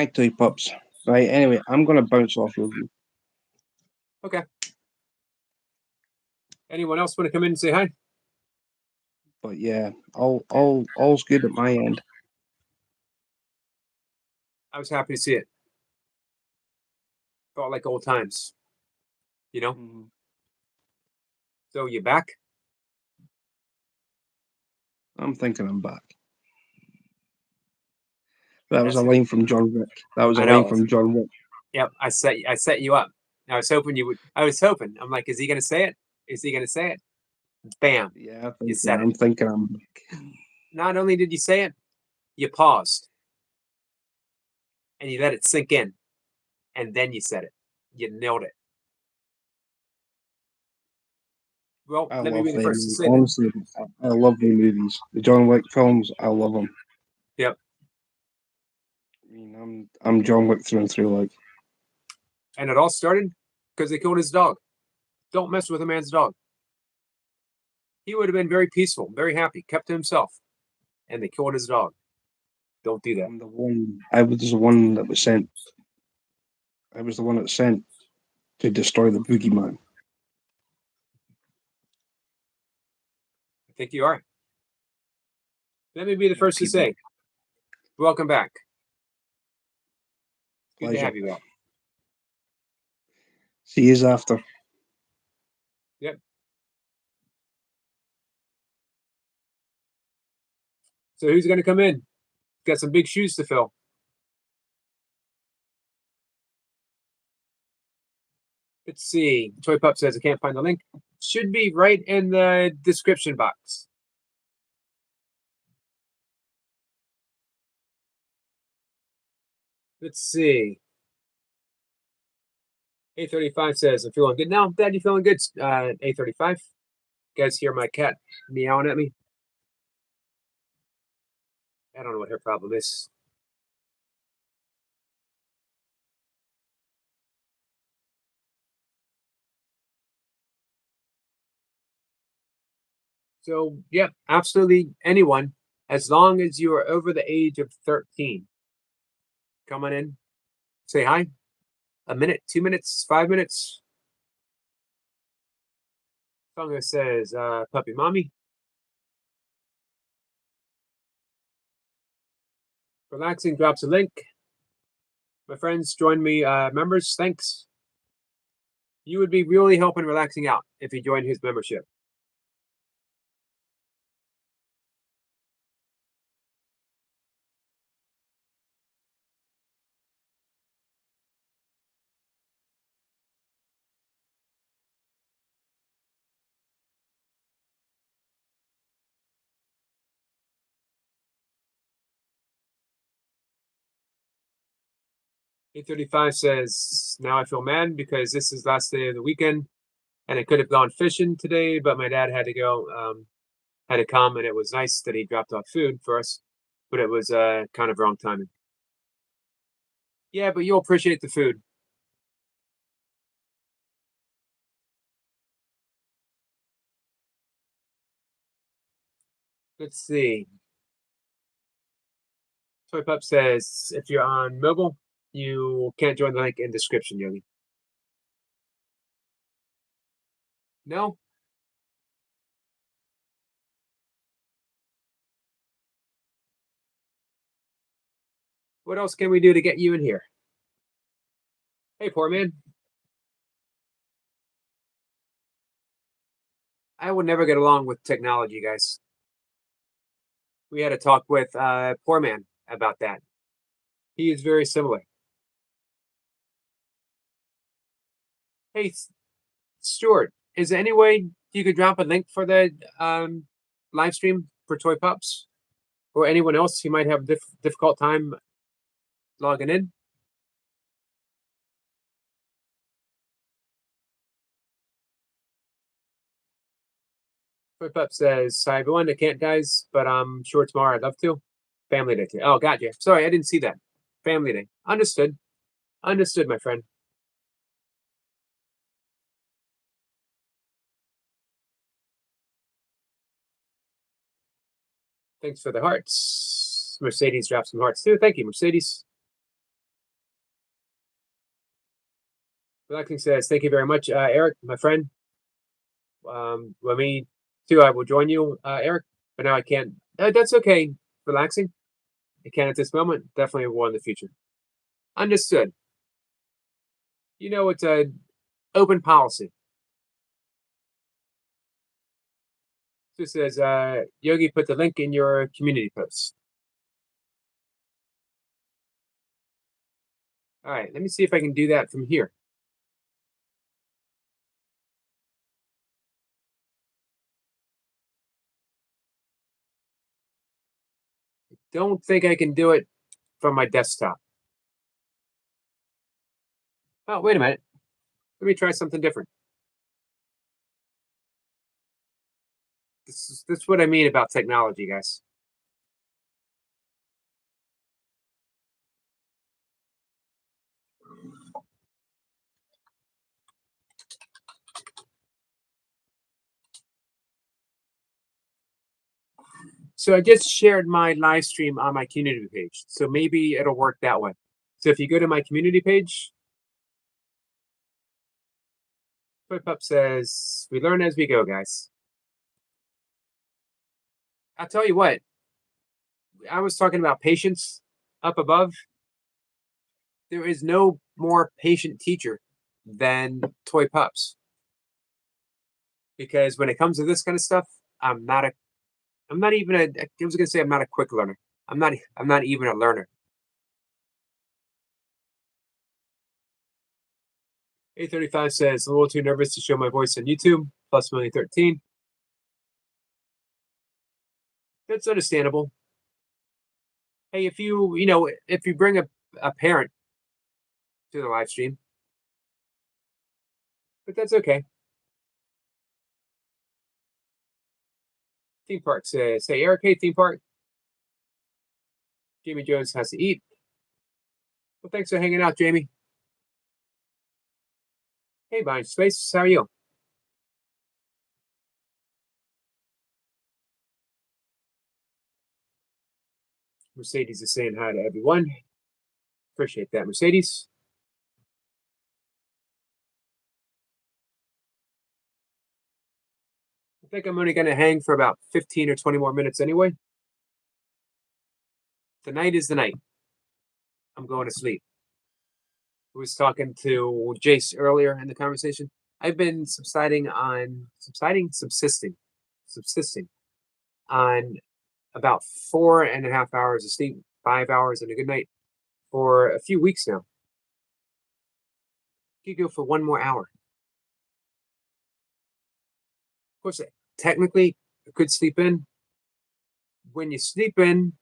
Toy Pups. Right, anyway, I'm going to bounce off of you. Okay. Anyone else want to come in and say hi? But yeah, all's good at my end. I was happy to see it. Felt like old times, So you back? I'm thinking I'm back. That was a line from John Wick. Yep, I set you up. I was hoping you would. I'm like, is he gonna say it? Is he gonna say it? Bam. Yeah, I'm thinking I'm back. Not only did you say it, you paused and you let it sink in, and then you said it. You nailed it. Well, let me be the first to say honestly, I love the movies. The John Wick films, I love them. Yep. I mean, I'm John Wick through and through, like. And it all started because they killed his dog. Don't mess with a man's dog. He would have been very peaceful, very happy, kept to himself, and they killed his dog. Don't do that. I was the one that was sent. I was the one that was sent to destroy the boogeyman. think you are. Let me be the first to people. say, welcome back. Good to Pleasure. have you back. See yous after. So who's going to come in? Got some big shoes to fill. Let's see. Toy Pup says I can't find the link. Should be right in the description box. Let's see. 835 says I'm feeling good now. Dad, you feeling good? 835. You guys hear my cat meowing at me? I don't know what her problem is. So, yep, absolutely anyone, as long as you are over the age of 13. Come on in, say hi. A minute, 2 minutes, 5 minutes. Song says, puppy mommy. Relaxing drops a link. My friends, join me, members, thanks. You would be really helping Relaxing out if you join his membership. $835 says, now I feel mad because this is last day of the weekend and I could have gone fishing today, but my dad had to go, had to come, and it was nice that he dropped off food for us, but it was kind of wrong timing. Yeah, but you'll appreciate the food. Let's see. Toy Pup says, if you're on mobile, you can't join the link in description, Yogi. No? What else can we do to get you in here? Hey, poor man. I would never get along with technology, guys. We had a talk with poor man about that. He is very similar. Hey, Stuart, is there any way you could drop a link for the live stream for Toy Pups? Or anyone else who might have difficult time logging in? Toy Pup says, hi everyone, I can't guys, but I'm sure tomorrow I'd love to. Family day too. Oh, gotcha. Sorry, I didn't see that. Family day. Understood. Understood, my friend. Thanks for the hearts. Mercedes dropped some hearts too. Thank you, Mercedes. Relaxing says, thank you very much, Eric, my friend. Let me too, I will join you, Eric, but now I can't. That's okay, Relaxing. I can't at this moment. Definitely will in the future. Understood. You know, it's a open policy. So it says, Yogi, put the link in your community post. All right, let me see if I can do that from here. Don't think I can do it from my desktop. Oh, wait a minute. Let me try something different. This is what I mean about technology, guys. So I just shared my live stream on my community page. So maybe it'll work that way. So if you go to my community page, Toy Pup says, we learn as we go, guys. I'll tell you what, I was talking about patience up above. There is no more patient teacher than toy pups. Because when it comes to this kind of stuff, I'm not a I'm not even a I was gonna say I'm not a quick learner. I'm not even a learner. 835 says a little too nervous to show my voice on YouTube, plus Millie 13. That's understandable. Hey, if if you bring a parent to the live stream, but that's okay. Theme Park says, hey Eric, hey Theme Park. Jamie Jones has to eat. Well, thanks for hanging out, Jamie. Hey, Behind Space, how are you? Mercedes is saying hi to everyone. Appreciate that, Mercedes. I think I'm only going to hang for about 15 or 20 more minutes anyway. Tonight is the night. I'm going to sleep. I was talking to Jace earlier in the conversation. I've been subsisting on about 4.5 hours of sleep, 5 hours and a good night for a few weeks now. You could go for one more hour. Of course, technically, I could sleep in. When you sleep in,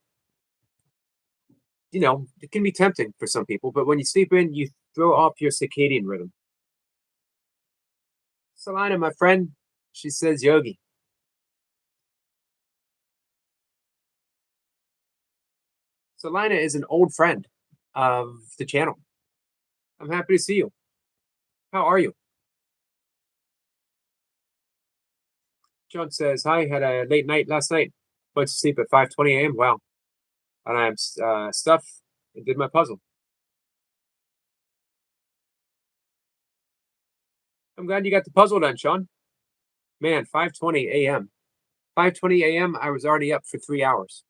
it can be tempting for some people, but when you sleep in, you throw off your circadian rhythm. Salina, my friend, she says yogi. Salina is an old friend of the channel. I'm happy to see you. How are you? John says, hi, had a late night last night. Went to sleep at 5:20 a.m. Wow. And I am stuff and did my puzzle. I'm glad you got the puzzle done, Sean. Man, 5:20 a.m. 5:20 a.m. I was already up for 3 hours.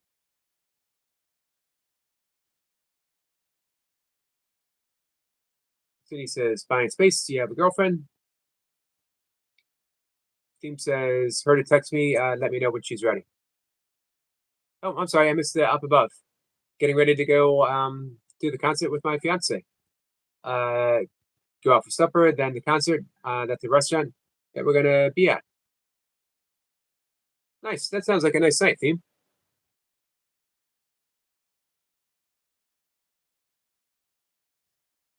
City says, buying space. Do you have a girlfriend? Team says, her to text me. Let me know when she's ready. Oh, I'm sorry. I missed the up above. Getting ready to go do the concert with my fiance. Go out for supper, then the concert at the restaurant that we're going to be at. Nice. That sounds like a nice night, Theme.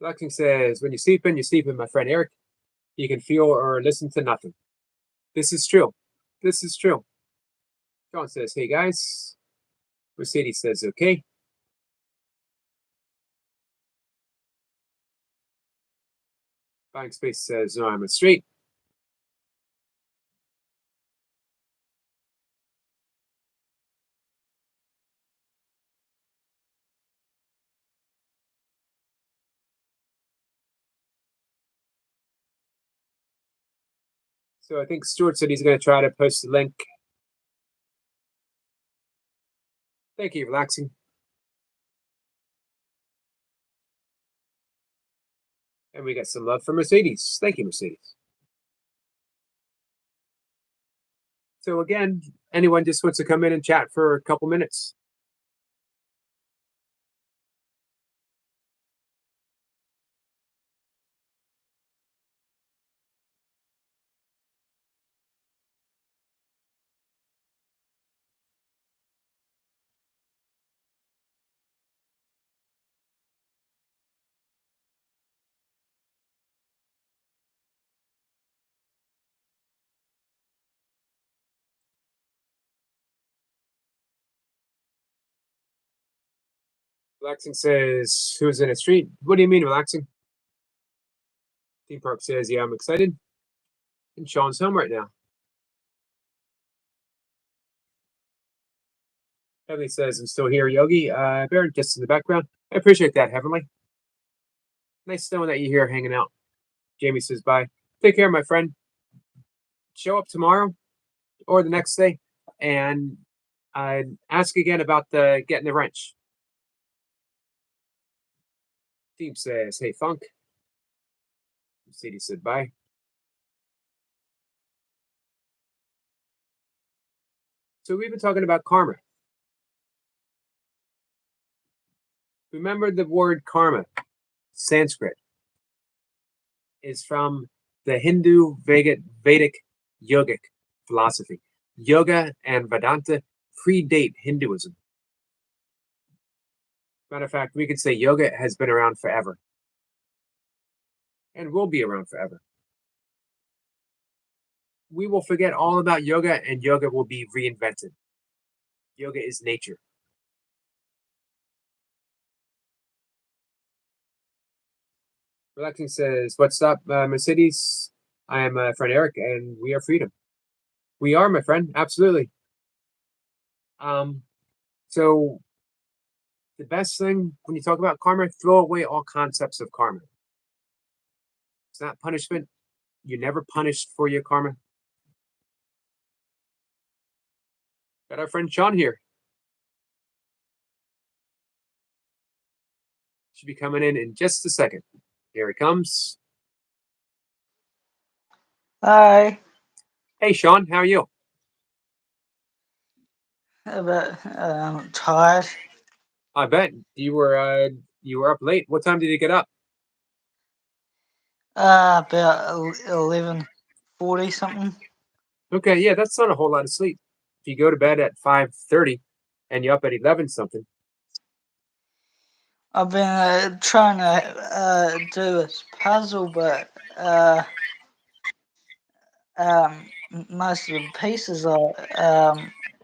Lexing says, when you're sleeping, my friend Eric. You can feel or listen to nothing. This is true. This is true. John says, hey guys. Mercedes says, okay. Buying space says, no, I'm straight. So I think Stuart said he's going to try to post the link. Thank you, Relaxing. And we got some love from Mercedes. Thank you, Mercedes. So again, anyone just wants to come in and chat for a couple minutes. Relaxing says, who's in a street? What do you mean, Relaxing? Theme Park says, yeah, I'm excited. And Sean's home right now. Heavenly says, I'm still here, Yogi. Baron just in the background. I appreciate that, Heavenly. Nice knowing that you're here hanging out. Jamie says, bye. Take care, my friend. Show up tomorrow or the next day, and Ask again about the getting the wrench. Team says, "Hey, Funk." CD said, "Bye." So we've been talking about karma. Remember the word karma, Sanskrit, is from the Hindu Vedic yogic philosophy. Yoga and Vedanta predate Hinduism. Matter of fact, we could say yoga has been around forever and will be around forever. We will forget all about yoga and yoga will be reinvented. Yoga is nature. Relaxing says, "What's up, Mercedes? I am friend Eric and we are freedom." We are, my friend, absolutely. So the best thing when you talk about karma, throw away all concepts of karma. It's not punishment. You're never punished for your karma. Got our friend Sean here. Should be coming in just a second. Here he comes. Hi. Hey, Sean, how are you? A bit tired. I bet you were up late. What time did you get up? About 11:40 something. Okay, yeah, that's not a whole lot of sleep. If you go to bed at 5:30 and you're up at 11 something. I've been trying to do this puzzle, but most of the pieces are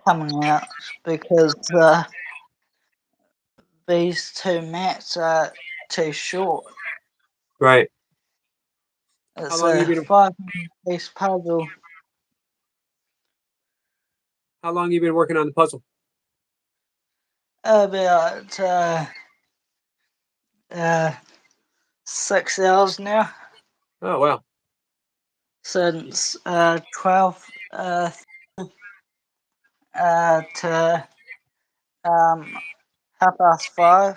coming out because these two mats are too short. Right. It's long you a been 5-piece puzzle. How long you been working on the puzzle? About 6 hours now. Oh wow. Since 12 to 5:30.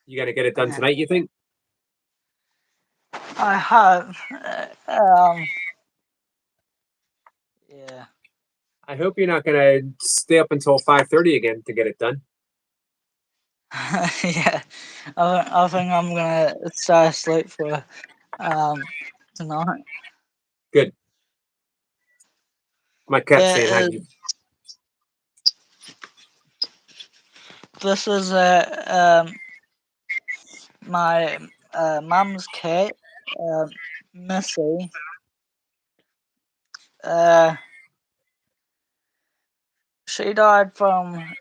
You got to get it done tonight, you think? I hope. Yeah. I hope you're not gonna stay up until 5:30 again to get it done. Yeah. I think I'm gonna stay asleep for tonight. Good. My cat's It saying hi. is, this is my mum's cat, Missy. She died from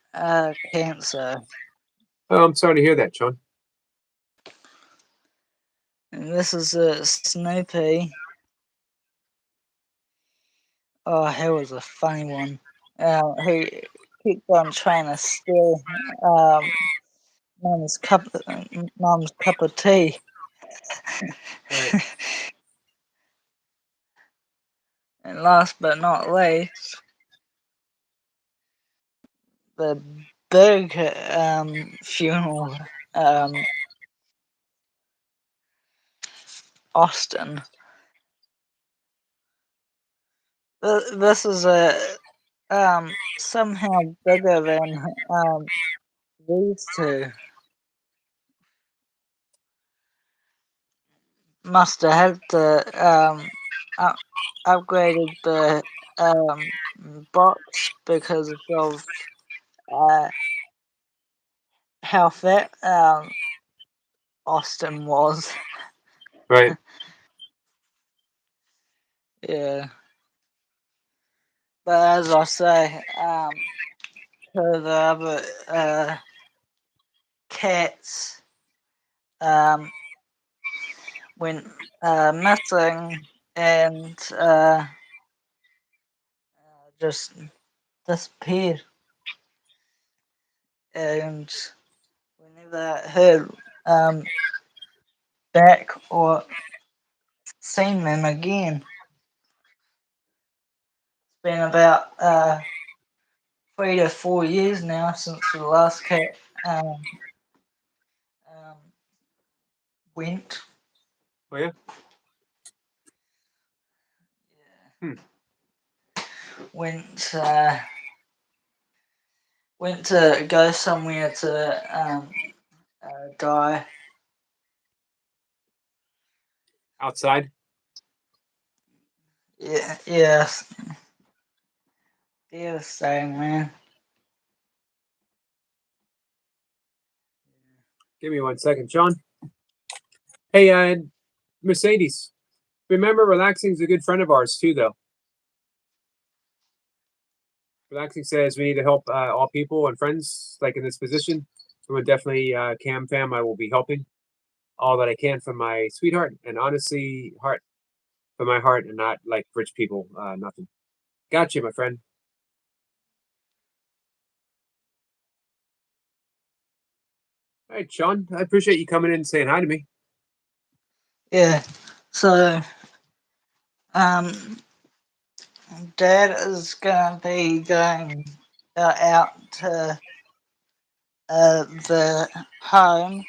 cancer. Oh, I'm sorry to hear that, Sean. And this is Snoopy. Oh, he was a funny one. He kept on trying to steal mum's cup of tea. Right. And last but not least, the big funeral, Austin. This is somehow bigger than these two. Must have had to upgraded the box because of how fat Austin was. Right. Yeah. But as I say, to the other cats went missing and just disappeared. And we never heard back or seen them again. been about 3 to 4 years now since the last cat went. Oh yeah. Went to go somewhere to die. Outside. Yeah, yes. Devastating, man. Give me 1 second, John. Hey, Mercedes. Remember, relaxing is a good friend of ours too, though. Relaxing says we need to help all people and friends, like in this position. So we're definitely Cam Fam. I will be helping all that I can from my sweetheart and honestly heart, from my heart, and not like rich people. Nothing. Got you, my friend. All right, Sean. I appreciate you coming in and saying hi to me. Yeah. So, Dad is gonna be going out to the home.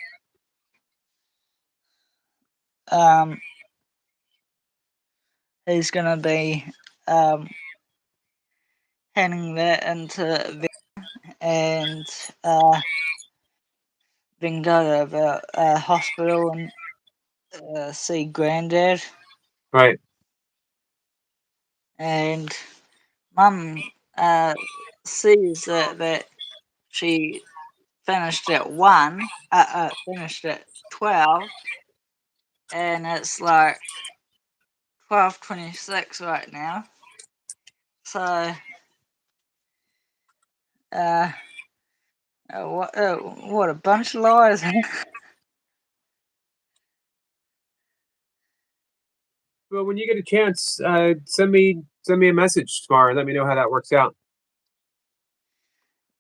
He's gonna be handing that into them and then go to the hospital and see Granddad. Right. And Mum sees that she finished at 1, finished at 12, and it's like 12:26 right now. So, what a bunch of lies. Well, when you get a chance, send me a message tomorrow and let me know how that works out.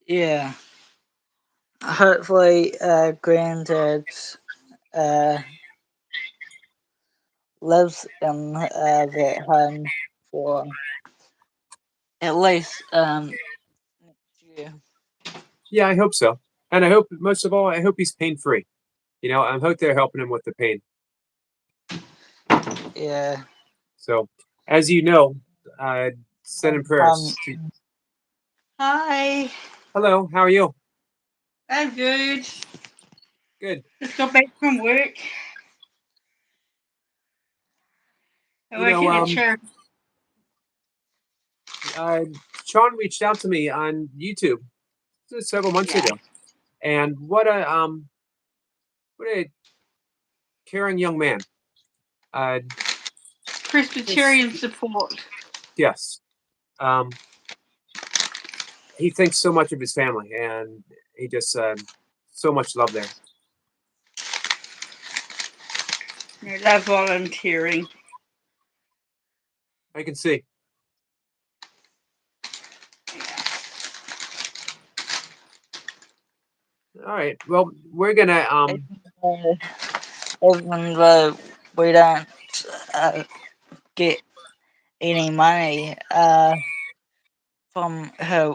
Yeah. Hopefully, Granddad lives in that home for at least next year. Yeah, I hope so. And I hope, most of all, I hope he's pain free. I hope they're helping him with the pain. Yeah. So, as you know, sending prayers. Hi, Hello, how are you? I'm good. Good. Just got back from work. I You work know, in a church. Sean reached out to me on YouTube several months Yeah. ago, and what a caring young man. Presbyterian support. Yes. He thinks so much of his family, and he just so much love there. I love volunteering. I can see. All right. Well, we're gonna Even though we don't get any money from her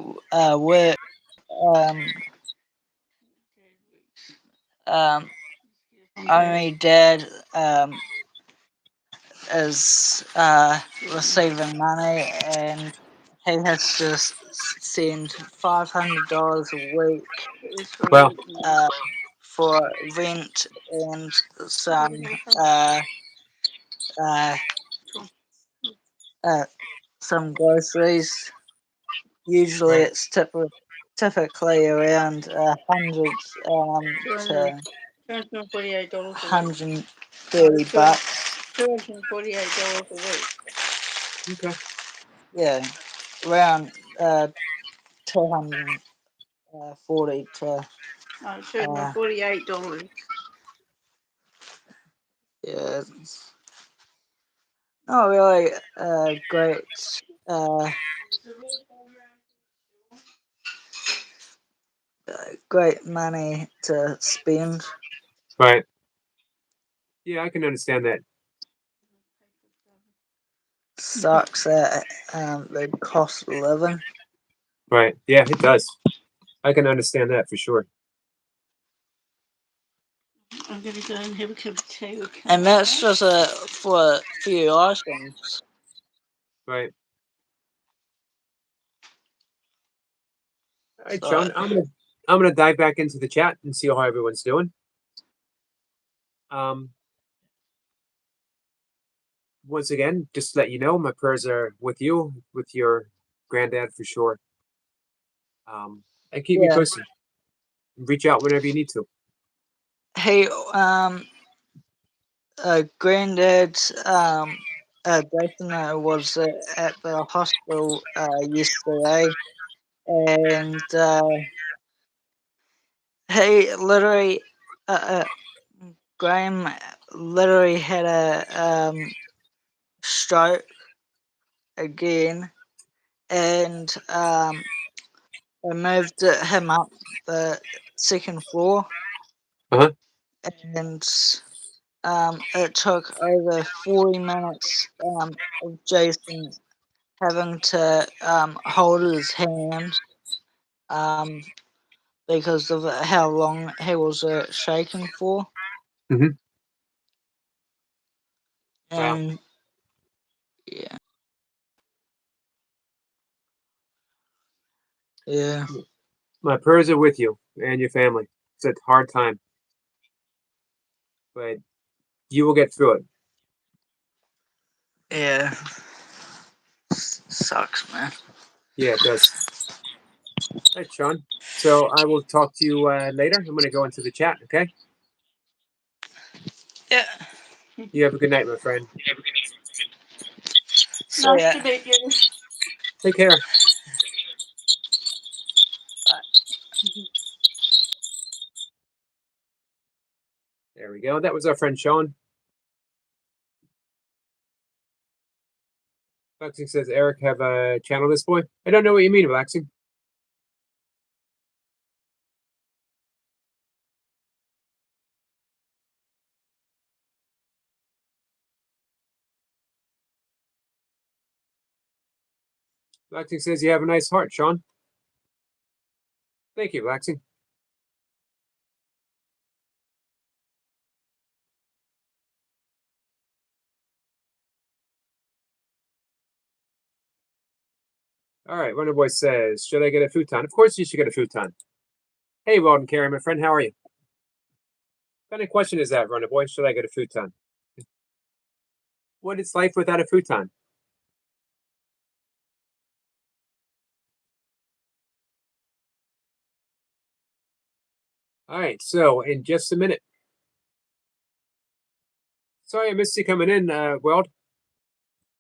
work, only Dad is receiving money, and he has to send $500 a week well, for rent and some uh, some groceries. Usually, right. it's typically around 100 to $248 a week. $130. $248 a week. Okay. Yeah, around 240 to $248. yeah. It's not really great. Uh, Great money to spend. Right. Yeah, I can understand that. sucks that the cost of living. Right. Yeah, it does. I can understand that for sure. I'm gonna go and have a cup of tea with And that's just for a few items. Right. All right, So, Sean. I'm gonna dive back into the chat and see how everyone's doing. Once again, just to let you know, my prayers are with you, with your granddad for sure. And keep me yeah. posted. Reach out whenever you need to. Hey, granddad's Jason was at the hospital yesterday, and he literally, Graham literally had a stroke again, and they moved him up the second floor, Uh-huh. and it took over 40 minutes of Jason having to hold his hand because of how long he was shaking for. Mhm. Wow. And yeah. Yeah. My prayers are with you and your family. It's a hard time, but you will get through it. Yeah. Sucks, man. Yeah, it does. All right, Sean. So I will talk to you later. I'm going to go into the chat, okay? Yeah. You have a good night, my friend. So Nice yeah. to meet you. Take care. There we go. That was our friend Sean. Relaxing says, Eric, have a channel this boy. I don't know what you mean, Relaxing. Relaxing says, you have a nice heart, Sean. Thank you, Relaxing. All right, Wonder Boy says, should I get a futon? Of course you should get a futon. Hey, Weldon Carey, my friend, how are you? What kind of question is that, Wonder Boy? Should I get a futon? What is life without a futon? All right, so in just a minute. Sorry I missed you coming in, Weld.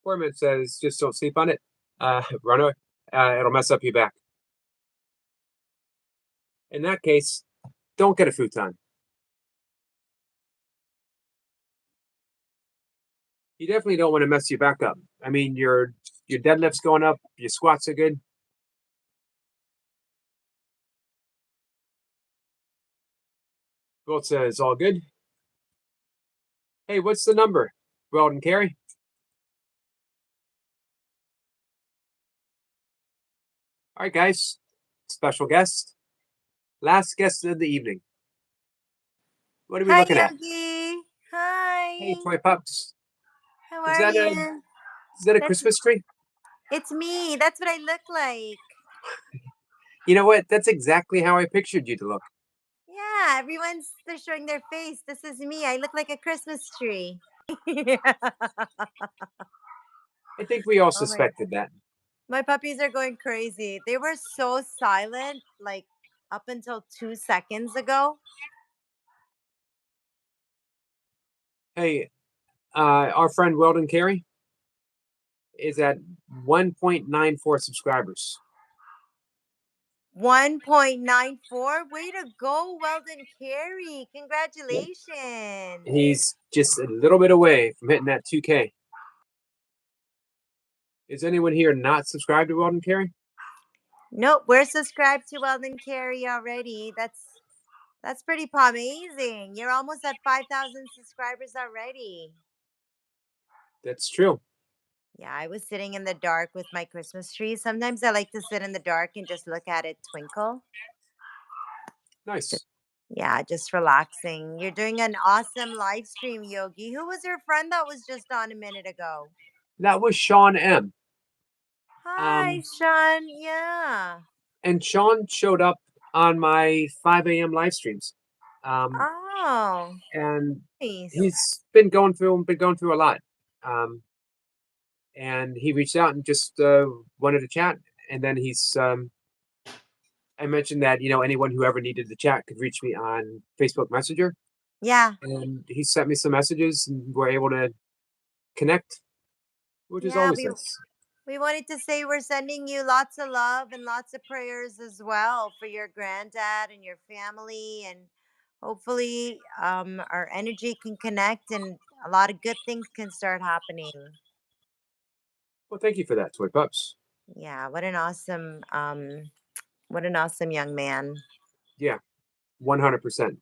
Foreman says, just don't sleep on it. Runner, it'll mess up your back. In that case, don't get a futon. You definitely don't want to mess your back up. I mean, your deadlift's going up, your squats are good. Bolt says, all good. Hey, what's the number? Weldon Carey? All right, guys. Special guest. Last guest of the evening. What are we Hi, looking at? Yogi. Hi. Hey, Toy Pups. How Is are that a you? That's Christmas tree? it's me. That's what I look like. You know what? That's exactly how I pictured you to look. Yeah, they're showing their face. This is me. I look like a Christmas tree. Yeah. I think we all Oh my suspected that. my puppies are going crazy. They were so silent, like up until 2 seconds ago. Hey, our friend Weldon Carey is at 1.94 subscribers. 1.94. Way to go, Weldon Carey. Congratulations. He's just a little bit away from hitting that 2K. Is anyone here not subscribed to Weldon Carey? Nope, we're subscribed to Weldon Carey already. That's pretty amazing. You're almost at 5,000 subscribers already. That's true. Yeah, I was sitting in the dark with my Christmas tree. Sometimes I like to sit in the dark and just look at it twinkle. Nice. Yeah, just relaxing. You're doing an awesome live stream, Yogi. Who was your friend that was just on a minute ago? That was Sean M. Hi, Sean. Yeah. And Sean showed up on my 5 a.m. live streams. Oh, And nice. he's been going through a lot. And he reached out and just wanted to chat. And then I mentioned that anyone who ever needed to chat could reach me on Facebook Messenger, Yeah. and he sent me some messages, and we're able to connect, which is Yeah, always nice. we wanted to say we're sending you lots of love and lots of prayers as well for your granddad and your family, and hopefully our energy can connect and a lot of good things can start happening. Well, thank you for that, Toy Pups. Yeah, what an awesome young man. Yeah, 100%.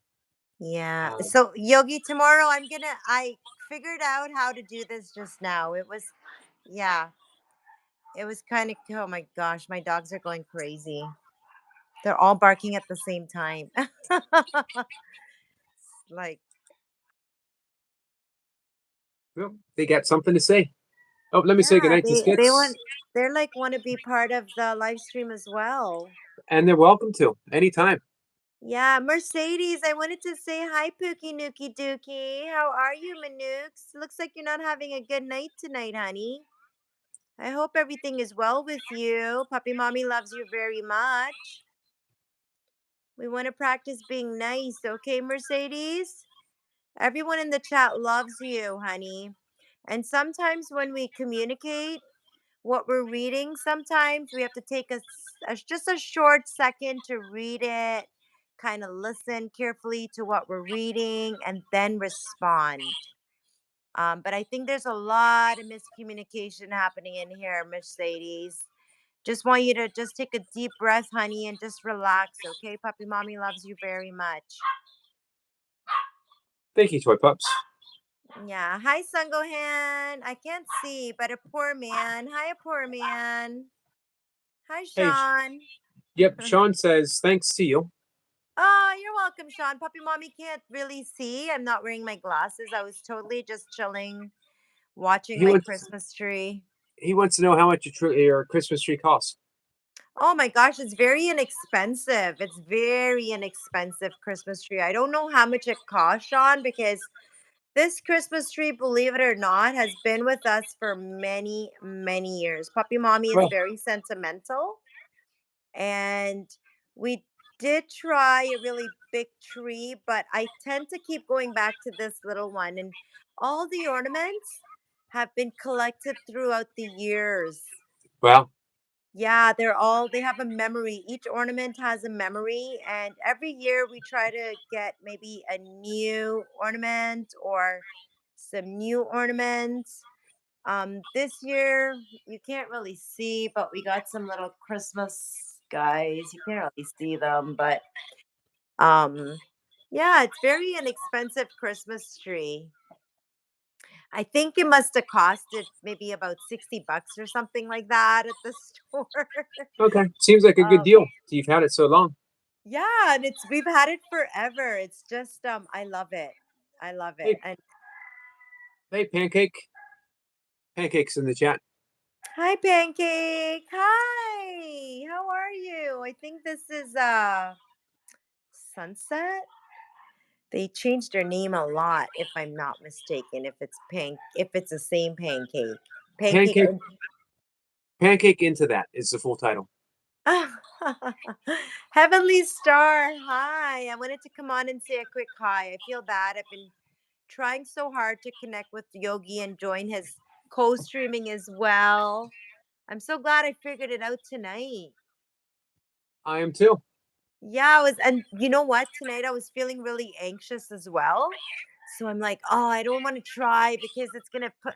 Yeah. Um, So Yogi, tomorrow I figured out how to do this just now. Yeah, it was kind of, oh my gosh, my dogs are going crazy. They're all barking at the same time. Like, well, they got something to say. Oh, let me say yeah, goodnight to they Skits, they're like want to be part of the live stream as well. and they're welcome to anytime. Yeah, Mercedes, I wanted to say hi, Pookie Nookie Dookie. How are you, Manooks? Looks like you're not having a good night tonight, honey. I hope everything is well with you. Puppy Mommy loves you very much. We want to practice being nice, okay, Mercedes? Everyone in the chat loves you, honey. And sometimes when we communicate what we're reading, sometimes we have to take just a short second to read it, kind of listen carefully to what we're reading, and then respond. But I think there's a lot of miscommunication happening in here, Mercedes. Just want you to just take a deep breath, honey, and just relax, okay? Puppy Mommy loves you very much. Thank you, Toy Pups. Yeah. Hi, Sungohan. I can't see, but a poor man. Hi, a poor man. Hi, Hey, Sean. yep, Sean says thanks to you. Oh, you're welcome, Sean. Puppy Mommy can't really see. I'm not wearing my glasses. I was totally just chilling, watching He my wants Christmas tree. he wants to know how much your Christmas tree costs. Oh my gosh, it's very inexpensive. It's very inexpensive Christmas tree. I don't know how much it costs, Sean, because this Christmas tree, believe it or not, has been with us for many, many years. Puppy Mommy is Well, very sentimental, and we did try a really big tree, but I tend to keep going back to this little one. And all the ornaments have been collected throughout the years. well, Yeah, they have a memory. Each ornament has a memory, and every year we try to get maybe a new ornament or some new ornaments. This year you can't really see, but we got some little Christmas guys. You can't really see them, but um, yeah, it's very inexpensive Christmas tree. I think it must have costed maybe about $60 or something like that at the store. okay, seems like a good um, deal. You've had it so long. yeah, and we've had it forever. It's just I love it. I love it. Hey, And hey, pancakes in the chat. hi, Pancake. Hi. How are you? I think this is Sunset. They changed their name a lot, if I'm not mistaken. If it's the same Pancake. Pancake. Pancake Pancake into that is the full title. Heavenly Star. Hi. I wanted to come on and say a quick hi. I feel bad. I've been trying so hard to connect with Yogi and join his co-streaming as well. I'm so glad I figured it out tonight. I am too. Yeah, and you know what? Tonight I was feeling really anxious as well. So I'm like, oh, I don't want to try because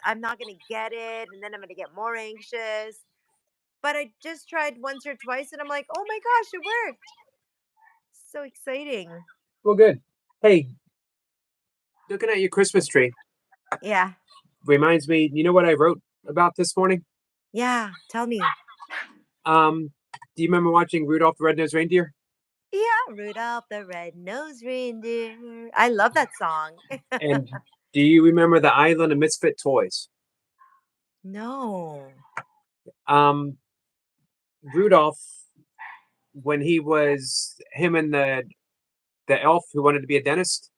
I'm not gonna get it, and then I'm gonna get more anxious. But I just tried once or twice, and I'm like, oh my gosh, it worked! So exciting. Well, good. Hey, looking at your Christmas tree Yeah. reminds me. You know what I wrote about this morning? Yeah, tell me. Do you remember watching Rudolph the Red-Nosed Reindeer? Yeah, Rudolph the Red-Nosed Reindeer. I love that song. And do you remember the Island of Misfit Toys? No. Um, Rudolph, when he was him and the elf who wanted to be a dentist,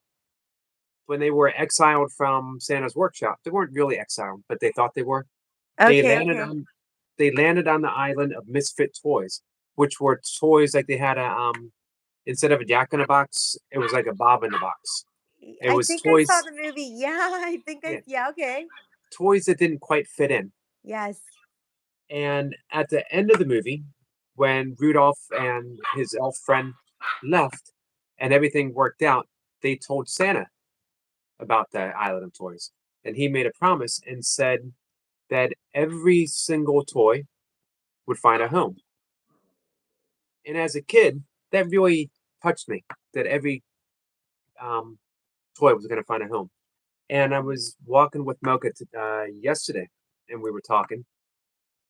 when they were exiled from Santa's workshop, they weren't really exiled, but they thought they were. They Okay, landed okay. on they landed on the island of Misfit Toys, which were toys like they had a instead of a Jack in a Box, it was like a Bob in a Box. It I was think I saw toys, the movie. Yeah, I think yeah, yeah, okay. toys that didn't quite fit in. Yes. And at the end of the movie, when Rudolph and his elf friend left and everything worked out, they told Santa about the island of toys. And he made a promise and said that every single toy would find a home. And as a kid, that really touched me that every um, toy was going to find a home. And I was walking with Mocha yesterday, and we were talking,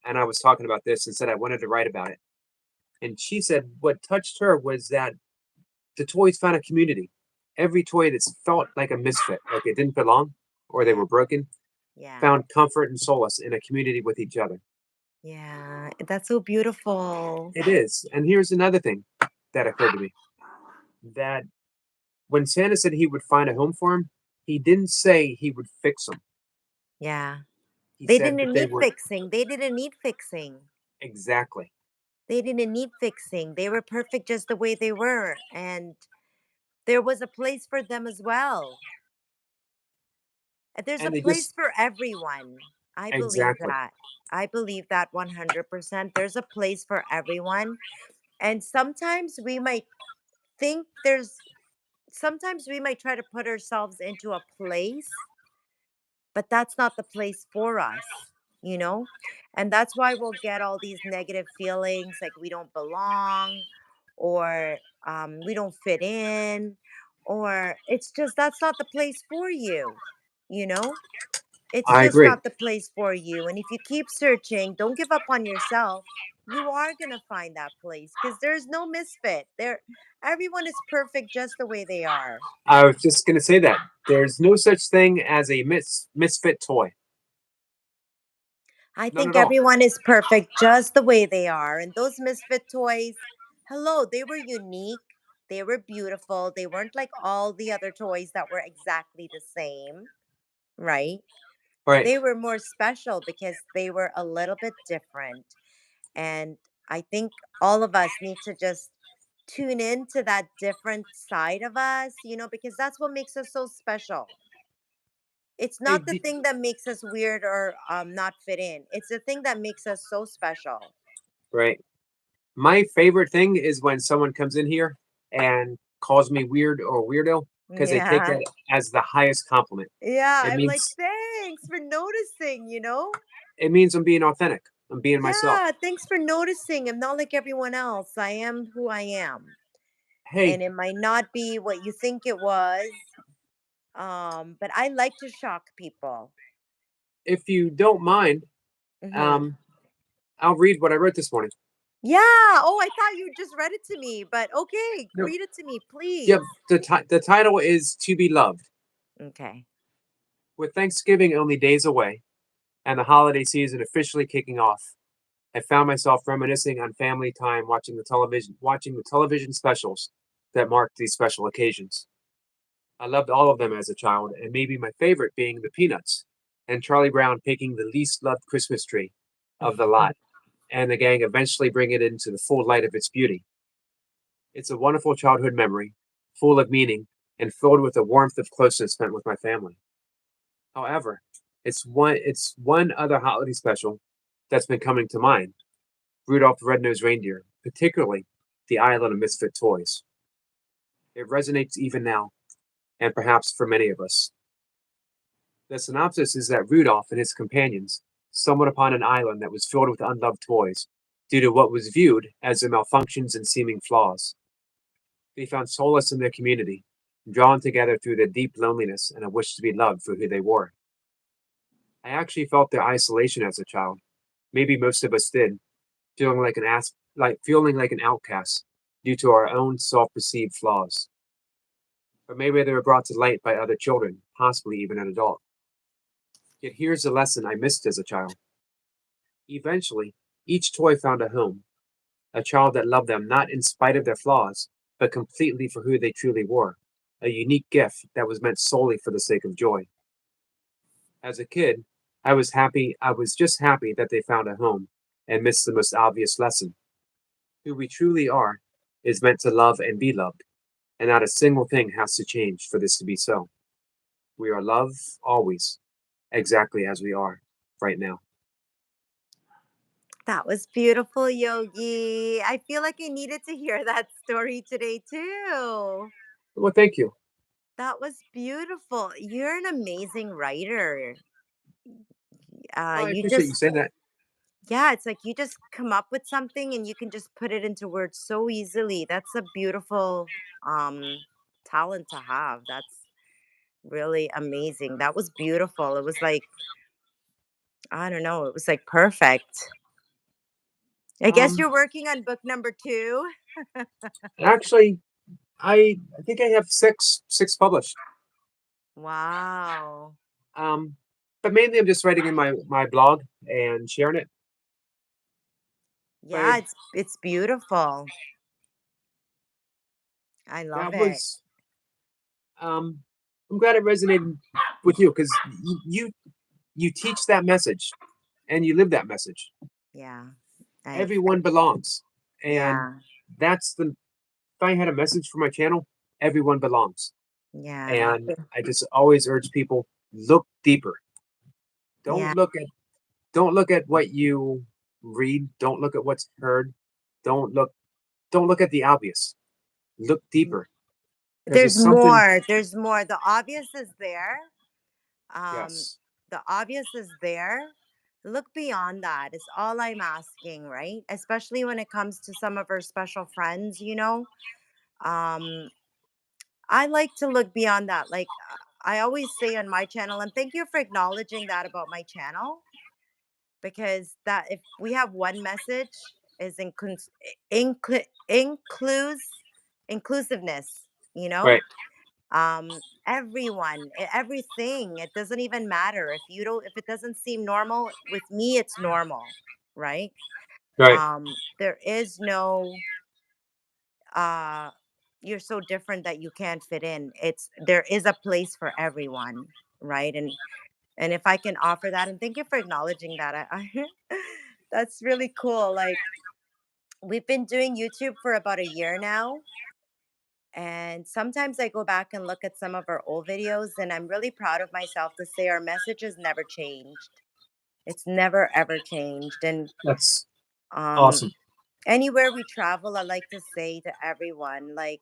and I was talking about this and said I wanted to write about it. And she said what touched her was that the toys found a community. Every toy that's felt like a misfit, like it didn't belong or they Yeah. were broken, Yeah. found comfort and solace in a community with each other. Yeah. That's so beautiful. It is. And here's another thing that occurred to me that when Santa said he would find a home for him, he didn't say he would fix them. Yeah. He They said that didn't they need were fixing. They didn't need fixing. exactly. They didn't need fixing. They were perfect just the way they were. And there was a place for them as well. There's a And they place just for everyone. I believe exactly. that. I believe that 100%. There's a place for everyone. And think there's, sometimes we might try to put ourselves into a place, but that's not the place for us, you know? And that's why we'll get all these negative feelings like we don't belong or we don't fit in, or it's just that's not the place for you, you know? It's I just agree. not the place for you. And if you keep searching, don't give up on yourself. You are going to find that place because there's no misfit. Everyone is perfect just the way they are. I was just gonna say that. There's no such thing as a misfit toy. I None think at all. everyone is perfect just the way they are. And those misfit toys, hello, they were unique. They were beautiful. They weren't like all the other toys that were exactly the same, right? Right. They were more special because they were a little bit different. And I think all of us need to just tune into that different side of us, because that's what makes us so special. It's Hey, not the thing that makes us weird or not fit in. It's the thing that makes us so special. right. My favorite thing is when someone comes in here and calls me weird or weirdo because they take Yeah. that as the highest compliment. Yeah. It I'm like, means thanks for noticing. it means I'm being authentic. I'm being myself. Yeah. Thanks for noticing. I'm not like everyone else. I am who I am. Hey, And it might not be what you think it was. But I like to shock people. if you don't mind, Hmm. um, I'll read what I wrote this morning. Yeah. Oh, I thought you just read it to me, but okay, No, read it to me, yep. please. The title is "To Be Loved." Okay. With Thanksgiving only days away and the holiday season officially kicking off, I found myself reminiscing on family time watching the television specials that marked these special occasions. I loved all of them as a child, and maybe my favorite being the Peanuts and Charlie Brown picking the least loved Christmas tree of the lot, and the gang eventually bring it into the full light of its beauty. It's a wonderful childhood memory, full of meaning, and filled with the warmth of closeness spent with my family. However, it's one other holiday special that's been coming to mind, Rudolph the Red-Nosed Reindeer, particularly the Island of Misfit Toys. It resonates even now, and perhaps for many of us. The synopsis is that Rudolph and his companions stumbled upon an island that was filled with unloved toys due to what was viewed as their malfunctions and seeming flaws. They found solace in their community, drawn together through their deep loneliness and a wish to be loved for who they were. I actually felt the isolation as a child. Maybe most of us did, feeling like an outcast due to our own self-perceived flaws. Or maybe they were brought to light by other children, possibly even an adult. Yet here's the lesson I missed as a child. Eventually, each toy found a home, a child that loved them not in spite of their flaws, but completely for who they truly were, a unique gift that was meant solely for the sake of joy. As a kid, I was just happy that they found a home and missed the most obvious lesson. Who we truly are is meant to love and be loved, and not a single thing has to change for this to be so. We are loved always, exactly as we are right now. That was beautiful, Yogi. I feel like I needed to hear that story today too. Well, thank you. That was beautiful. You're an amazing writer. Oh, I You appreciate you just, saying that. yeah, it's like you just come up with something and you can just put it into words so easily. That's a beautiful talent to have. That's really amazing. That was beautiful. It was like, I don't know, it was like perfect. I guess Um, you're working on book number 2. actually, I think I have six published. Wow. Um, but mainly I'm just writing in my blog and sharing it. But Yeah, it's beautiful. I love that it. was um, I'm glad it resonated with you because you teach that message and you live that message. Yeah. I Everyone belongs, and yeah. that's the. If I had a message for my channel, everyone belongs, Yeah. and I just always urge people look deeper. Yeah. Don't look at don't look at what you read. Don't look at what's heard. Don't look don't look at the obvious. Look deeper because There's there's something. more. There's more. The obvious is there. Um Yes. the obvious is there. Look beyond that is all I'm asking, right? Especially when it comes to some of our special friends. Um I like to look beyond that. Like I always say on my channel, and thank you for acknowledging that about my channel, because that if we have one message is inclusiveness, you know? Right. Everyone, everything, it doesn't even matter if it doesn't seem normal with me, it's normal, right? Right. There is no uh you're so different that you can't fit in. It's there is a place for everyone, right? And if I can offer that, and thank you for acknowledging that, that's really cool. Like we've been doing YouTube for about a year now, and sometimes I go back and look at some of our old videos, and I'm really proud of myself to say our message has never changed. It's never ever changed. And That's um awesome. anywhere we travel, I like to say to everyone, like,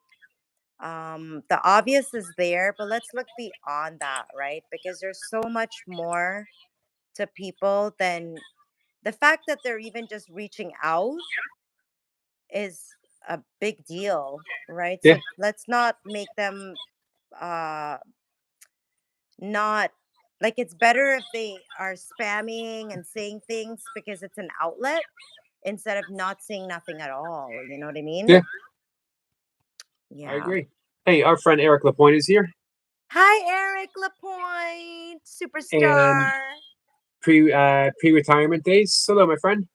the obvious is there, but let's look beyond that, right? Because there's so much more to people than the fact that they're even just reaching out is a big deal, right? Yeah. So let's not make them uh not like, it's better if they are spamming and saying things because it's an outlet instead of not saying nothing at all. You know what I mean? Yeah. I Yeah. agree. Hey, our friend Eric Lapointe is here, Hi, Eric Lapointe, and superstar. pre-retirement days. Hello, my friend.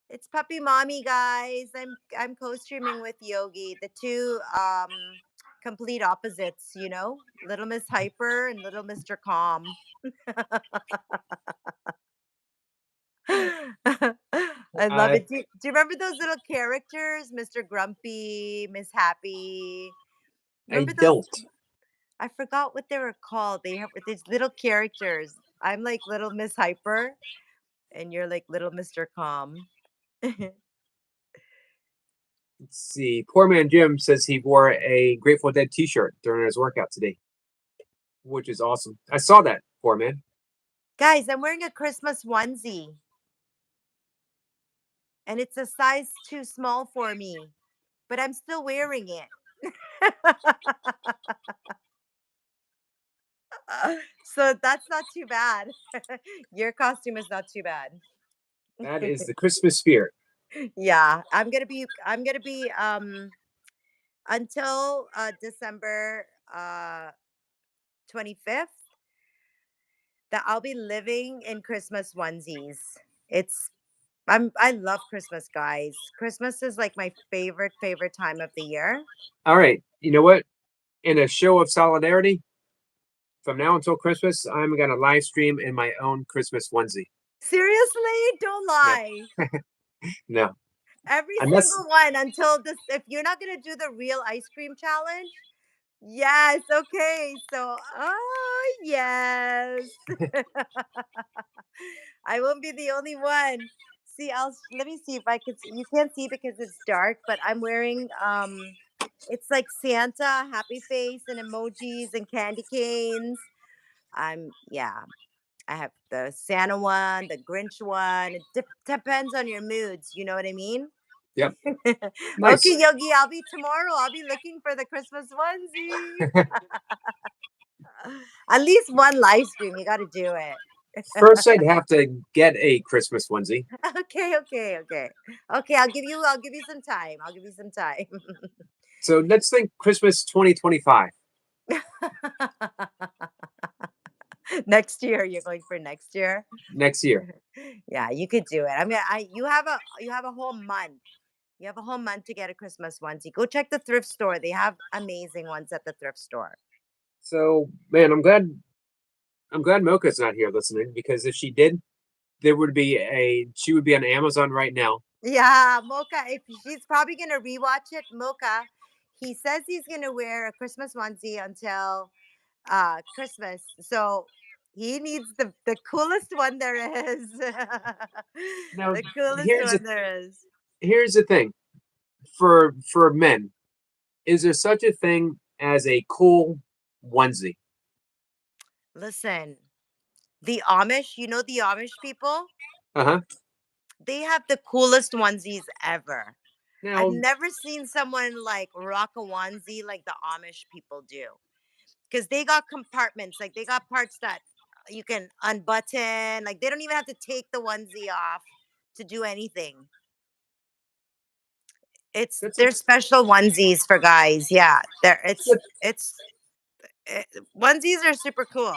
It's Puppy Mommy, guys. I'm co-streaming with Yogi, the two complete opposites. Little Miss Hyper and Little Mr. Calm. I love Uh, it. Do you remember those little characters? Mr. Grumpy, Miss Happy. I Remember those? don't. I forgot what they were called. They have these little characters. I'm like Little Miss Hyper, and you're like Little Mr. Calm. Let's see. Poor man Jim says he wore a Grateful Dead T-shirt during his workout today, which is awesome. I saw that. Poor man. Guys, I'm wearing a Christmas onesie, and it's a size too small for me, but I'm still wearing it. So that's not too bad. Your costume is not too bad. That is the Christmas spirit. Yeah, I'm gonna be until December 25th that I'll be living in Christmas onesies. It's I love Christmas, guys. Christmas is like my favorite time of the year. All right. You know what? In a show of solidarity, from now until Christmas, I'm gonna live stream in my own Christmas onesie. Seriously, don't lie. No, Every unless single one until this. If you're not gonna do the real ice cream challenge, yes, okay. So, oh yes, I won't be the only one. See, let me see if I could. You can't see because it's dark, but I'm wearing it's like Santa, happy face, and emojis and candy canes. Yeah. I have the Santa one, the Grinch one. It depends on your moods. You know what I mean? Yep. Okay, Nice. Yogi. Tomorrow. I'll be looking for the Christmas onesie. At least one live stream. You got to do it. First, I'd have to get a Christmas onesie. Okay. I'll give you. Some time. I'll give you some time. So let's think Christmas 2025. Next year. You're going for next year. Next year. Yeah, you could do it. I mean, you have a whole month. You have a whole month to get a Christmas onesie. Go check the thrift store. They have amazing ones at the thrift store. So, man, I'm glad Mocha's not here listening, because if she did, she would be on Amazon right now. Yeah, Mocha. If she's probably gonna rewatch it, Mocha. He says he's gonna wear a Christmas onesie until Christmas. So he needs the coolest one there is. Now, The coolest here's one there is. the thing. For men, is there such a thing as a cool onesie? Listen, the Amish, you know the Amish people? Uh-huh. They have the coolest onesies ever. I've Now, never seen someone like rock a onesie like the Amish people do. Because they got compartments, like they got parts that you can unbutton. Like they don't even have to take the onesie off to do anything. that's They're special onesies for guys. Yeah, onesies are super cool.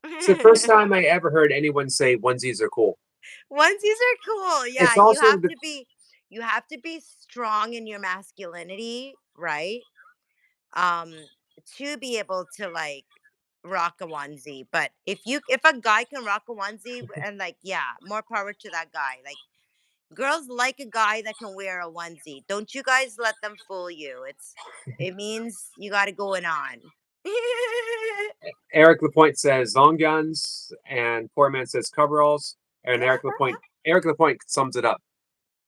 it's the first time I ever heard anyone say onesies are cool. Onesies are cool. Yeah, It's also the you have to be strong in your masculinity, right? Um to be able to like rock a onesie. But if a guy can rock a onesie and like yeah, more power to that guy. Like girls like a guy that can wear a onesie. Don't you guys let them fool you. It means you got it going on. Eric Lapointe says long johns, and Poor Man says coveralls, and Eric Lapointe sums it up.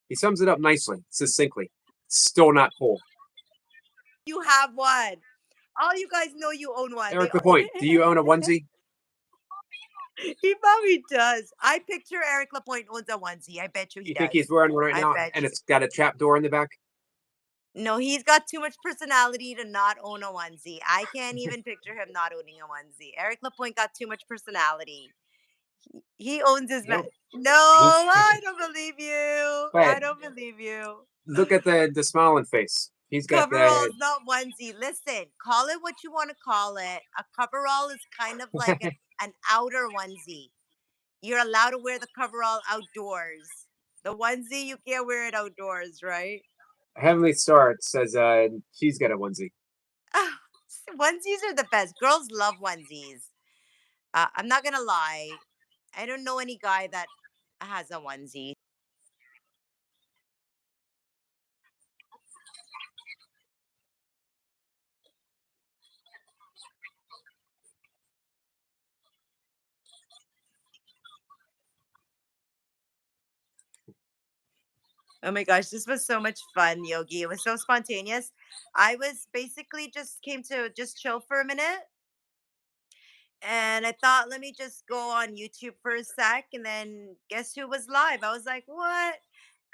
He sums it up nicely, succinctly. Still not cool. You have one. All you guys know you own one. Eric Lapointe, do you own a onesie? He probably does. I picture Eric Lapointe owns a onesie. I bet you he You does. think he's wearing one right I now, bet and you. it's got a trap door in the back? No, he's got too much personality to not own a onesie. I can't even picture him not owning a onesie. Eric Lapointe got too much personality. He owns his Nope. No, I don't believe you. I But don't believe you. look at the smiling face. He's got Coverall the is not onesie. Listen, call it what you want to call it. A coverall is kind of like an outer onesie. You're allowed to wear the coverall outdoors. The onesie, you can't wear it outdoors, right? Heavenly Star says she's got a onesie. Onesies are the best. Girls love onesies. I'm not gonna lie. I don't know any guy that has a onesie. Oh my gosh, this was so much fun, Yogi. It was so spontaneous. I was basically just came to just chill for a minute. And I thought, let me just go on YouTube for a sec. And then guess who was live? I was like, what?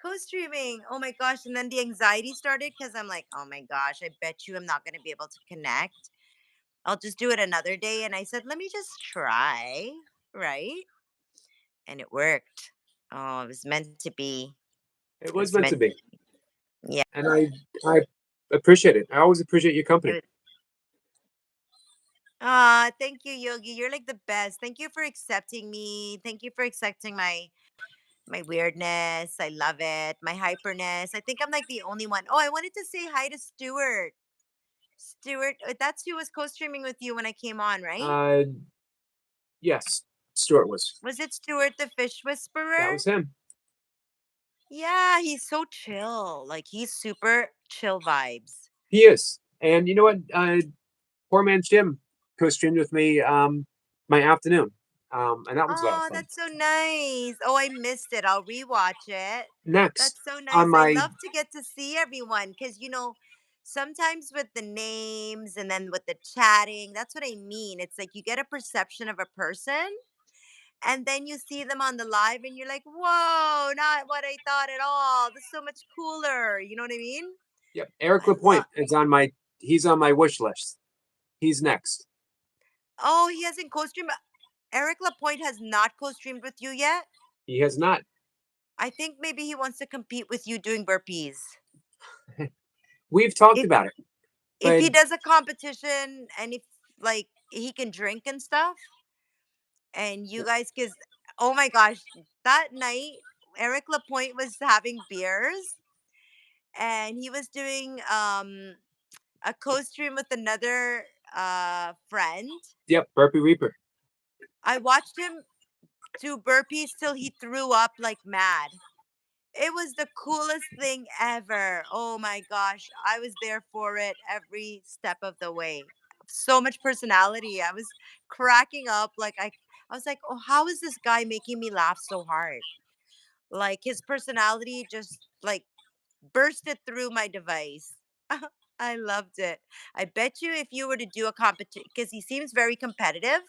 Co-streaming. Oh my gosh. And then the anxiety started because I'm like, oh my gosh, I bet you I'm not going to be able to connect. I'll just do it another day. And I said, let me just try, right? And it worked. Oh, it was meant to be. It was It's meant to meant. be, Yeah. and I appreciate it. I always appreciate your company. It, thank you, Yogi. You're like the best. Thank you for accepting me. Thank you for accepting my weirdness. I love it. My hyperness. I think I'm like the only one. Oh, I wanted to say hi to Stuart. Stuart, that's who was co-streaming with you when I came on, right? Uh, yes, Stuart was. Was it Stuart the Fish That Whisperer? was him. Yeah, he's so chill. Like he's super chill vibes. He is. And you know what? Poor man's Jim co-streamed with me my afternoon, and that was a lot of Oh, fun. that's so nice. Oh, I missed it. I'll rewatch it. Next That's so on nice. I my love to get to see everyone because, sometimes with the names and then with the chatting, that's what I mean. It's like you get a perception of a person and then you see them on the live and you're like, whoa, not what I thought at all. This is so much cooler. You know what I mean? yep, Eric I love. Lapointe is on my he's on my wish list. He's next. Oh, he hasn't co-streamed. Eric Lapointe has not co-streamed with you yet. He has not. I think maybe he wants to compete with you doing burpees. We've talked If about it, if but he does a competition and if like he can drink and stuff, and you guys, because oh my gosh, that night Eric Lapointe was having beers and he was doing a co-stream with another friend. yep, Burpee Reaper. I watched him do burpees till he threw up like mad. It was the coolest thing ever. Oh my gosh. I was there for it every step of the way. So much personality. I was cracking up. I was like, oh, how is this guy making me laugh so hard? Like his personality just like bursted through my device. I loved it. I bet you if you were to do a competition, because he seems very competitive,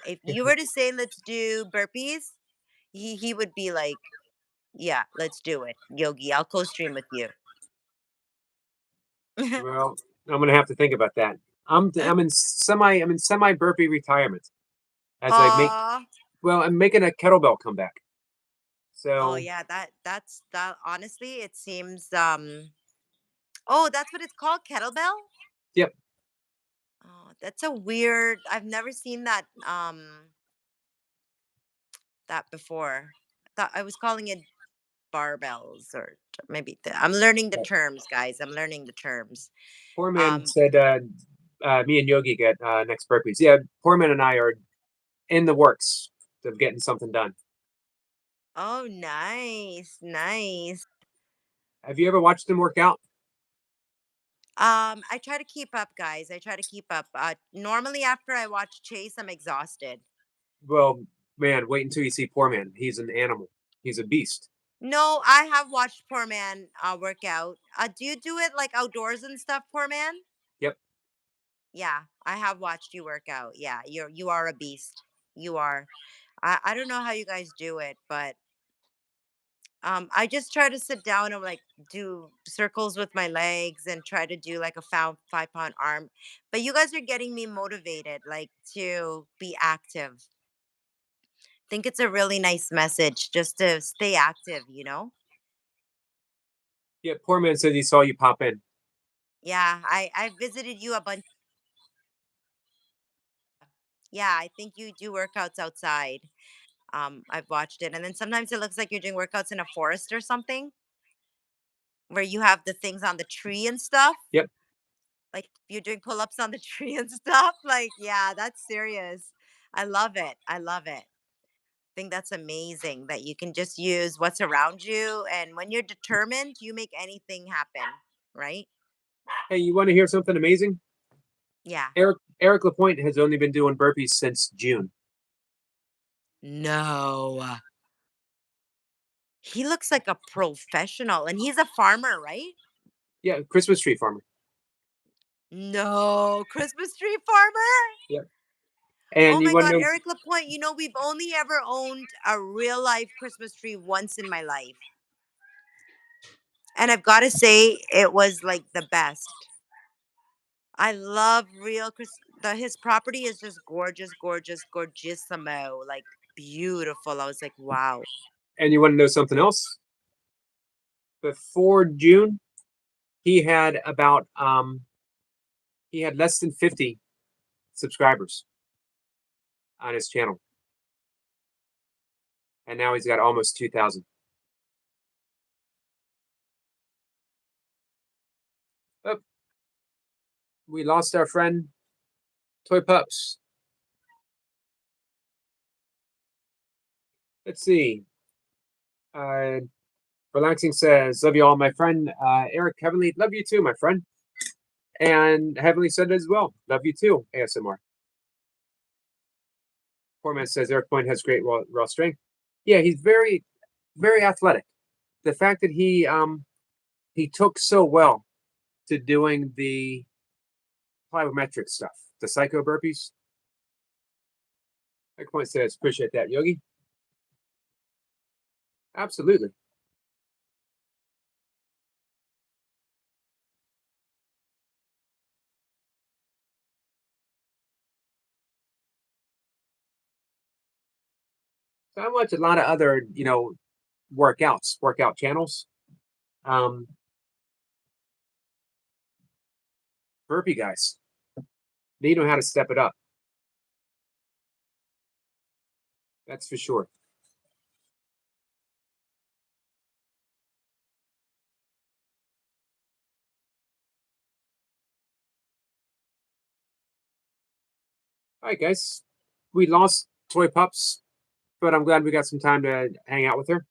if you were to say, let's do burpees, he would be like, yeah, let's do it. Yogi, I'll co-stream with you. Well, I'm gonna have to think about that. I'm in semi burpee retirement as I make Aw. I'm making a kettlebell comeback. Oh So yeah, that's that honestly, it seems oh, that's what it's called, kettlebell? yep, Oh, that's a weird I've never seen that before. Thought I was calling it barbells or maybe I'm learning the yeah. terms, guys. I'm learning the terms. Poor man Um said me and Yogi get next burpees. Yeah, poor man and I are in the works of getting something done. oh, nice. Nice. Have you ever watched him work out? I try to keep up, guys. I try to keep up. Normally after I watch Chase, I'm exhausted. Well, man, wait until you see poor man. He's an animal. He's a beast. No, I have watched Poor Man work out. Do you do it like outdoors and stuff, Poor Man? Yep. Yeah, I have watched you work out. Yeah, you are a beast. You are. I don't know how you guys do it, but I just try to sit down and like do circles with my legs and try to do like a 5 pound arm. But you guys are getting me motivated, like to be active. Think it's a really nice message just to stay active. Yeah, poor man said he saw you pop in. Yeah, I visited you a bunch. Yeah, I think you do workouts outside. I've watched it, and then sometimes it looks like you're doing workouts in a forest or something, where you have the things on the tree and stuff. Yep. Like you're doing pull-ups on the tree and stuff. Like, yeah, that's serious. I love it. I love it. I think that's amazing that you can just use what's around you, and when you're determined, you make anything happen, right? Hey, you want to hear something amazing? Yeah. Eric Lapointe has only been doing burpees since June. No. He looks like a professional, and he's a farmer, right? Yeah, Christmas tree farmer. No, Christmas tree farmer? Yep. Oh And you my want to God, know? Eric Lapointe, we've only ever owned a real life Christmas tree once in my life. And I've got to say, it was like the best. I love real Chris. His property is just gorgeous, gorgeousimo, like beautiful. I was like, wow. And you want to know something else? Before June, he had about he had less than 50 subscribers on his channel, and now he's got almost 2,000. Oh, we lost our friend Toy Pups. Let's see. Relaxing says, "Love you all, my friend." Eric Heavenly, love you too, my friend. And Heavenly said as well, "Love you too." ASMR. Poor man says Eric Point has great raw strength. Yeah, he's very, very athletic. The fact that he took so well to doing the plyometric stuff, the psycho burpees. Eric Point says, "Appreciate that, Yogi." Absolutely. So I watch a lot of other, workout channels. Burpee guys. They know how to step it up. That's for sure. All right, guys. We lost Toy Pups, but I'm glad we got some time to hang out with her.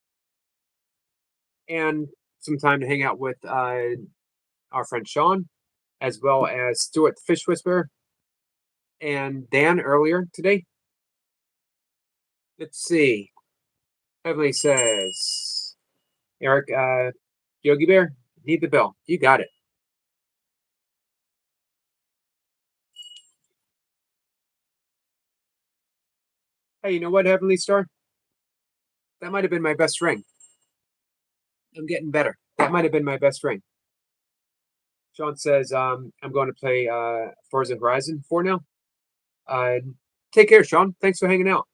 And some time to hang out with our friend Sean, as well as Stuart the Fish Whisperer and Dan earlier today. Let's see. Heavenly says, Eric, Yogi Bear, need the bell. You got it. Hey, you know what, Heavenly Star? That might have been my best ring. I'm getting better. That might have been my best ring. Sean says, I'm going to play Forza Horizon 4 now. Take care, Sean. Thanks for hanging out.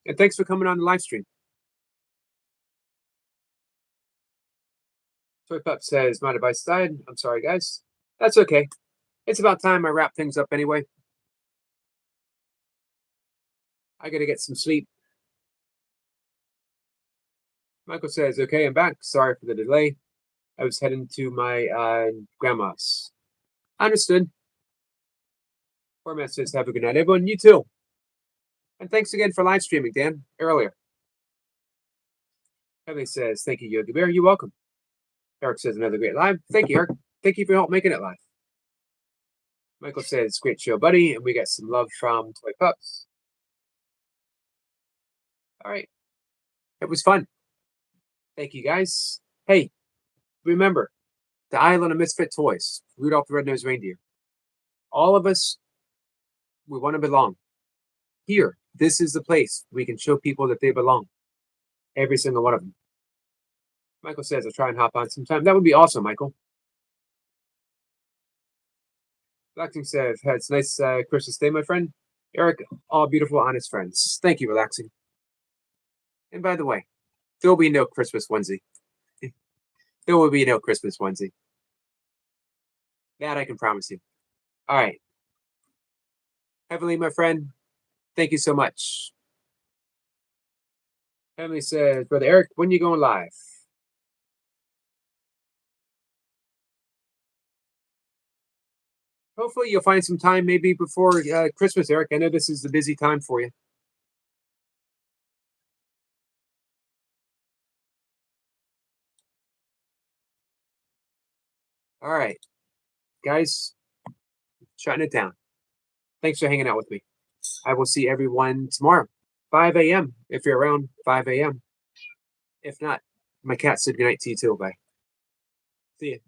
And thanks for coming on the live stream. Toy Pup says, my device died. I'm sorry, guys. That's okay. It's about time I wrap things up anyway. I got to get some sleep. Michael says, okay, I'm back. Sorry for the delay. I was heading to my grandma's. Understood. Format says, have a good night, everyone. You too. And thanks again for live streaming, Dan, earlier. Heavenly says, thank you, Yogi Bear. You're welcome. Eric says, another great live. Thank you, Eric. Thank you for help making it live. Michael says, great show, buddy. And we got some love from Toy Pups. All right. It was fun. Thank you, guys. Hey, remember, the Island of Misfit Toys, Rudolph the Red-Nosed Reindeer. All of us, we want to belong. Here, this is the place we can show people that they belong. Every single one of them. Michael says, I'll try and hop on sometime. That would be awesome, Michael. Relaxing says, it's nice Christmas day, my friend. Eric, all beautiful, honest friends. Thank you, Relaxing. And by the way, there will be no Christmas onesie. There will be no Christmas onesie. That I can promise you. All right. Heavenly, my friend, thank you so much. Heavenly says, Brother Eric, when you going live? Hopefully you'll find some time maybe before Christmas, Eric. I know this is the busy time for you. All right, guys, shutting it down. Thanks for hanging out with me. I will see everyone tomorrow, 5 a.m. If you're around, 5 a.m. If not, my cat said goodnight to you too. Bye. See you.